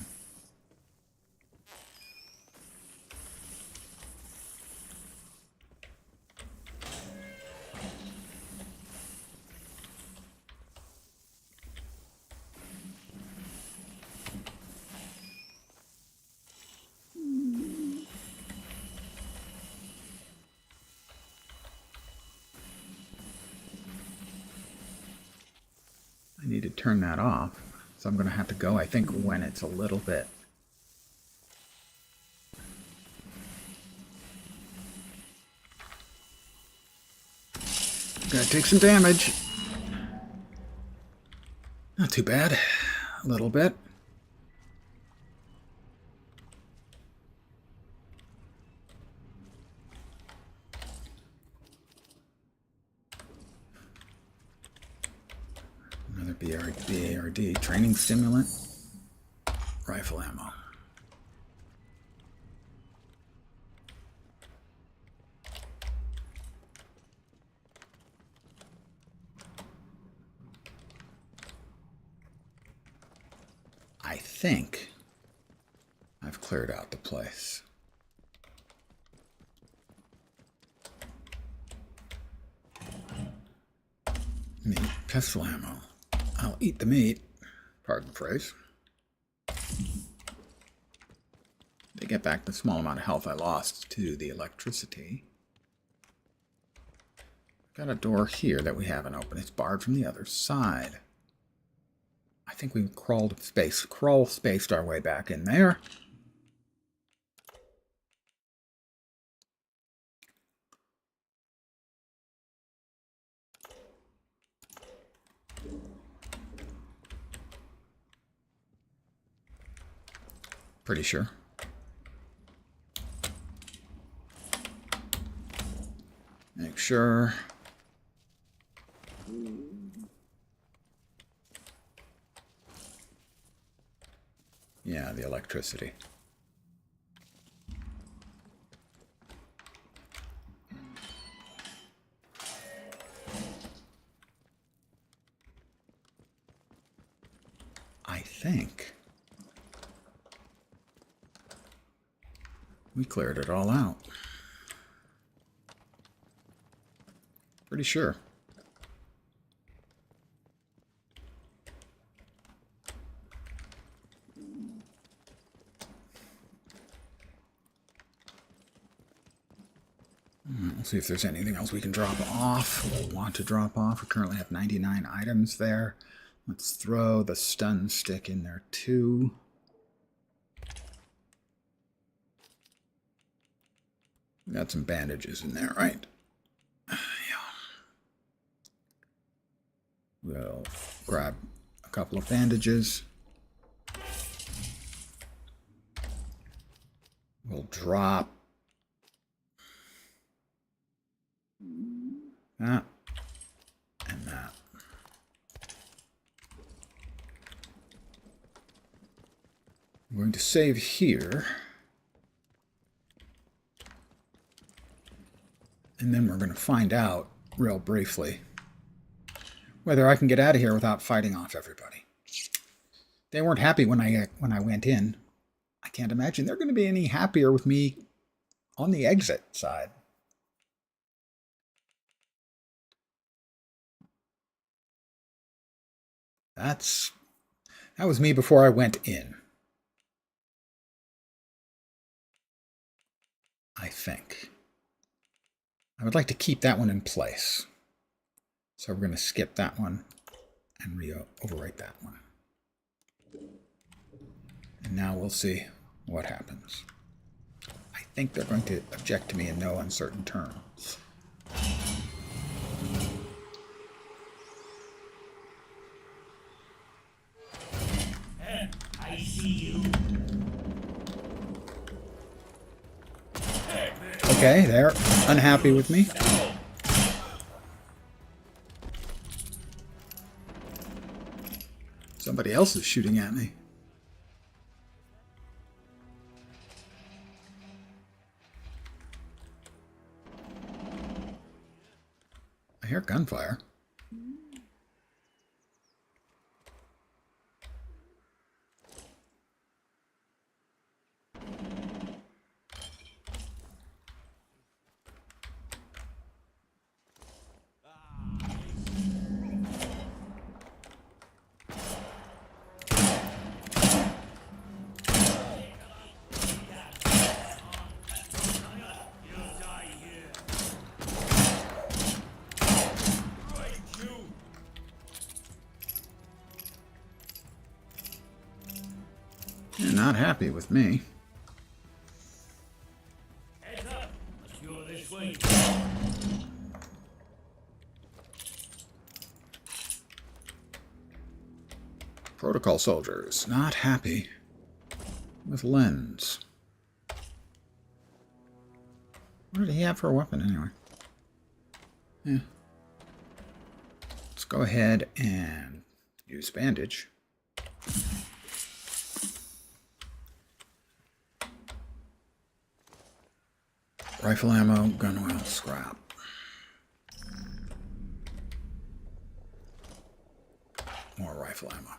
I need to turn that off, so I'm going to have to go, I think, when it's a little bit. Gonna take some damage. Not too bad. A little bit. Another BARD. Training stimulant. Rifle ammo. I think I've cleared out the place. Meat, pistol ammo. I'll eat the meat. Pardon the phrase. To get back the small amount of health I lost to the electricity. Got a door here that we haven't opened. It's barred from the other side. I think we crawl spaced our way back in there. Pretty sure. Make sure. Yeah, the electricity. I think we cleared it all out. Pretty sure. We'll see if there's anything else we can drop off. We'll want to drop off. We currently have 99 items there. Let's throw the stun stick in there too. Got some bandages in there, right? Yeah. We'll grab a couple of bandages. We'll drop that and that. I'm going to save here. And then we're going to find out real briefly whether I can get out of here without fighting off everybody. They weren't happy when I went in. I can't imagine they're going to be any happier with me on the exit side. That was me before I went in. I think. I would like to keep that one in place. So we're going to skip that one and overwrite that one. And now we'll see what happens. I think they're going to object to me in no uncertain terms. I see you. Okay, they're unhappy with me. Somebody else is shooting at me. I hear gunfire. You're not happy with me. Heads up. You're this way. Protocol soldiers, not happy with Lens. What did he have for a weapon anyway? Yeah. Let's go ahead and use bandage. Rifle ammo, gun oil, scrap. More rifle ammo.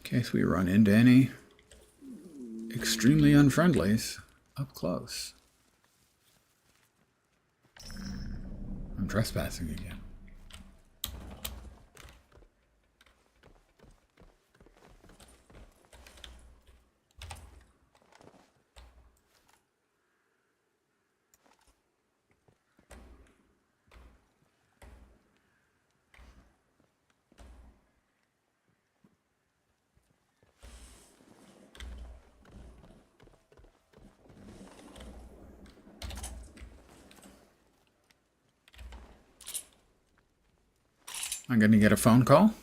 In case we run into any extremely unfriendlies up close. I'm trespassing again. I'm going to get a phone call.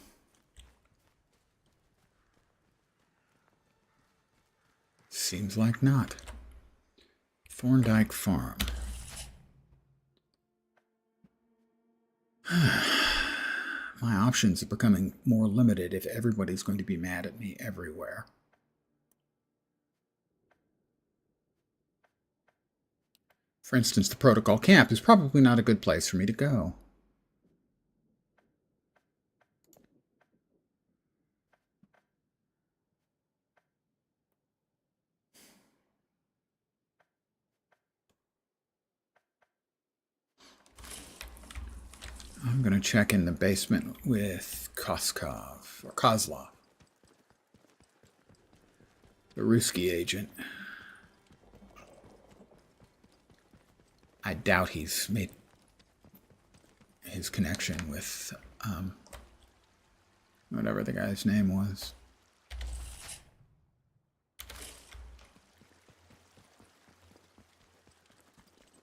Seems like not. Thorndyke Farm. My options are becoming more limited if everybody's going to be mad at me everywhere. For instance, the protocol camp is probably not a good place for me to go. I'm going to check in the basement with Koskov, or Kozlov, the Ruski agent. I doubt he's made his connection with whatever the guy's name was.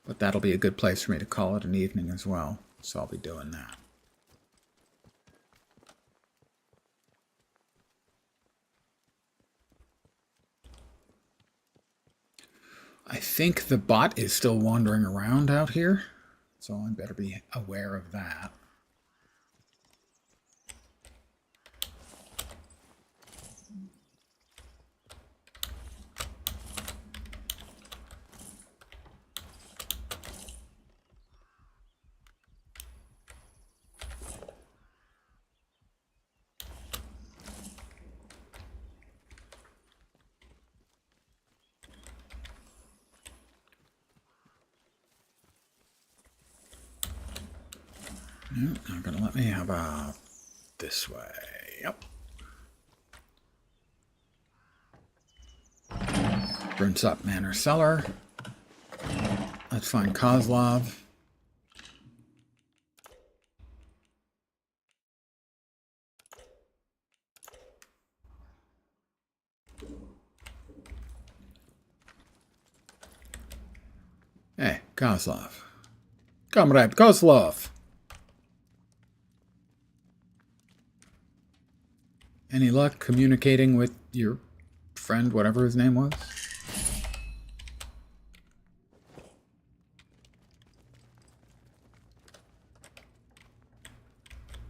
But that'll be a good place for me to call it an evening as well. So I'll be doing that. I think the bot is still wandering around out here, so I better be aware of that. Not gonna let me. How about this way? Yep. Burns up Manor Cellar. Let's find Kozlov. Hey, Kozlov. Comrade Kozlov. Any luck communicating with your friend, whatever his name was?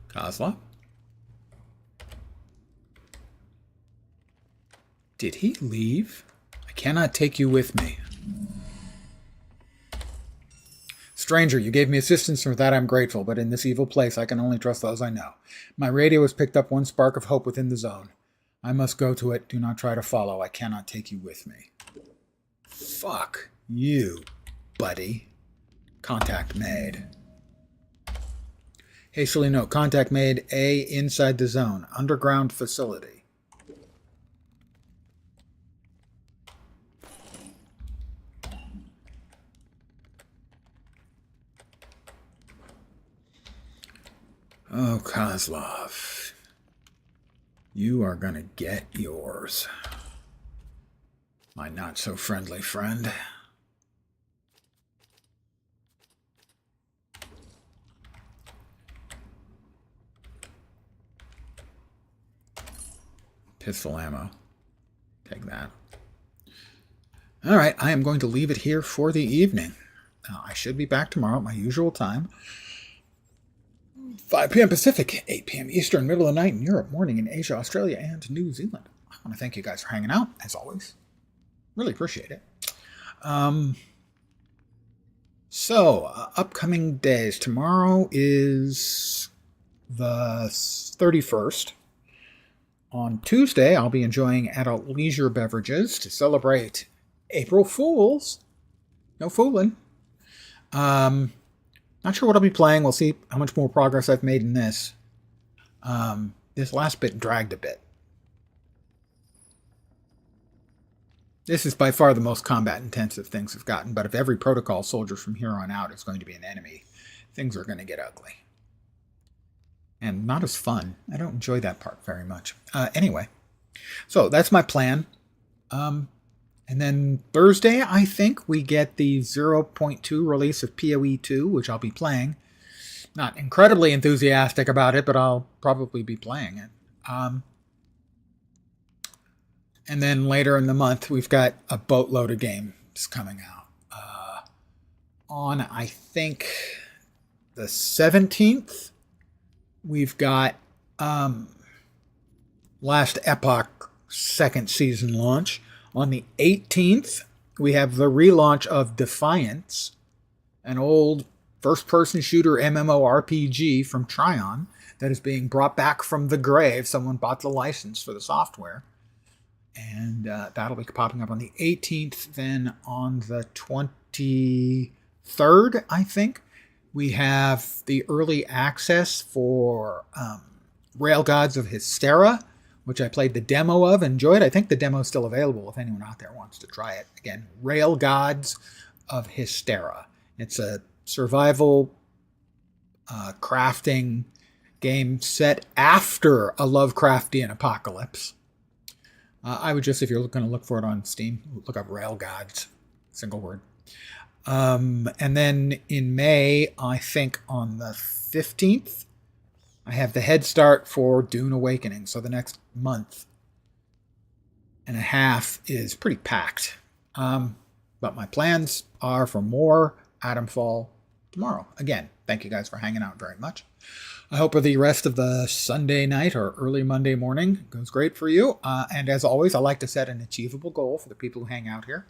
Kozlov? Did he leave? I cannot take you with me. Stranger, you gave me assistance, and for that I'm grateful, but in this evil place I can only trust those I know. My radio has picked up one spark of hope within the zone. I must go to it. Do not try to follow. I cannot take you with me. Fuck you, buddy. Contact made. Hastily note, contact made A inside the zone. Underground facility. Oh, Kozlov. You are gonna get yours. My not-so-friendly friend. Pistol ammo. Take that. Alright, I am going to leave it here for the evening. I should be back tomorrow at my usual time. 5 p.m. Pacific, 8 p.m. Eastern, middle of the night in Europe, morning in Asia, Australia, and New Zealand. I want to thank you guys for hanging out, as always. Really appreciate it. Upcoming days. Tomorrow is the 31st. On Tuesday, I'll be enjoying adult leisure beverages to celebrate April Fools. No fooling. Not sure what I'll be playing. We'll see how much more progress I've made in this. This last bit dragged a bit. This is by far the most combat-intensive things have gotten, but if every protocol soldier from here on out is going to be an enemy, things are going to get ugly. And not as fun. I don't enjoy that part very much. Anyway, so that's my plan. And then Thursday, I think, we get the 0.2 release of PoE 2, which I'll be playing. not incredibly enthusiastic about it, but I'll probably be playing it. And then later in the month, we've got a boatload of games coming out. On, I think, the 17th, we've got Last Epoch second season launch. On the 18th, we have the relaunch of Defiance, an old first-person shooter MMORPG from Trion that is being brought back from the grave. Someone bought the license for the software. And that'll be popping up on the 18th. Then on the 23rd, I think, we have the early access for Railgods of Hystera, which I played the demo of, enjoyed. I think the demo is still available if anyone out there wants to try it. Again, Railgods of Hystera. It's a survival crafting game set after a Lovecraftian apocalypse. I would just, if you're going to look for it on Steam, look up Railgods, single word. And then in May, I think on the 15th, I have the head start for Dune Awakening. So the next month and a half is pretty packed. But my plans are for more Atomfall tomorrow. Again, thank you guys for hanging out very much. I hope the rest of the Sunday night or early Monday morning goes great for you. And as always, I like to set an achievable goal for the people who hang out here.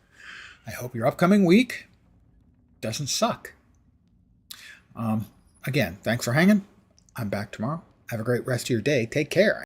I hope your upcoming week doesn't suck. Again, thanks for hanging. I'm back tomorrow. Have a great rest of your day. Take care.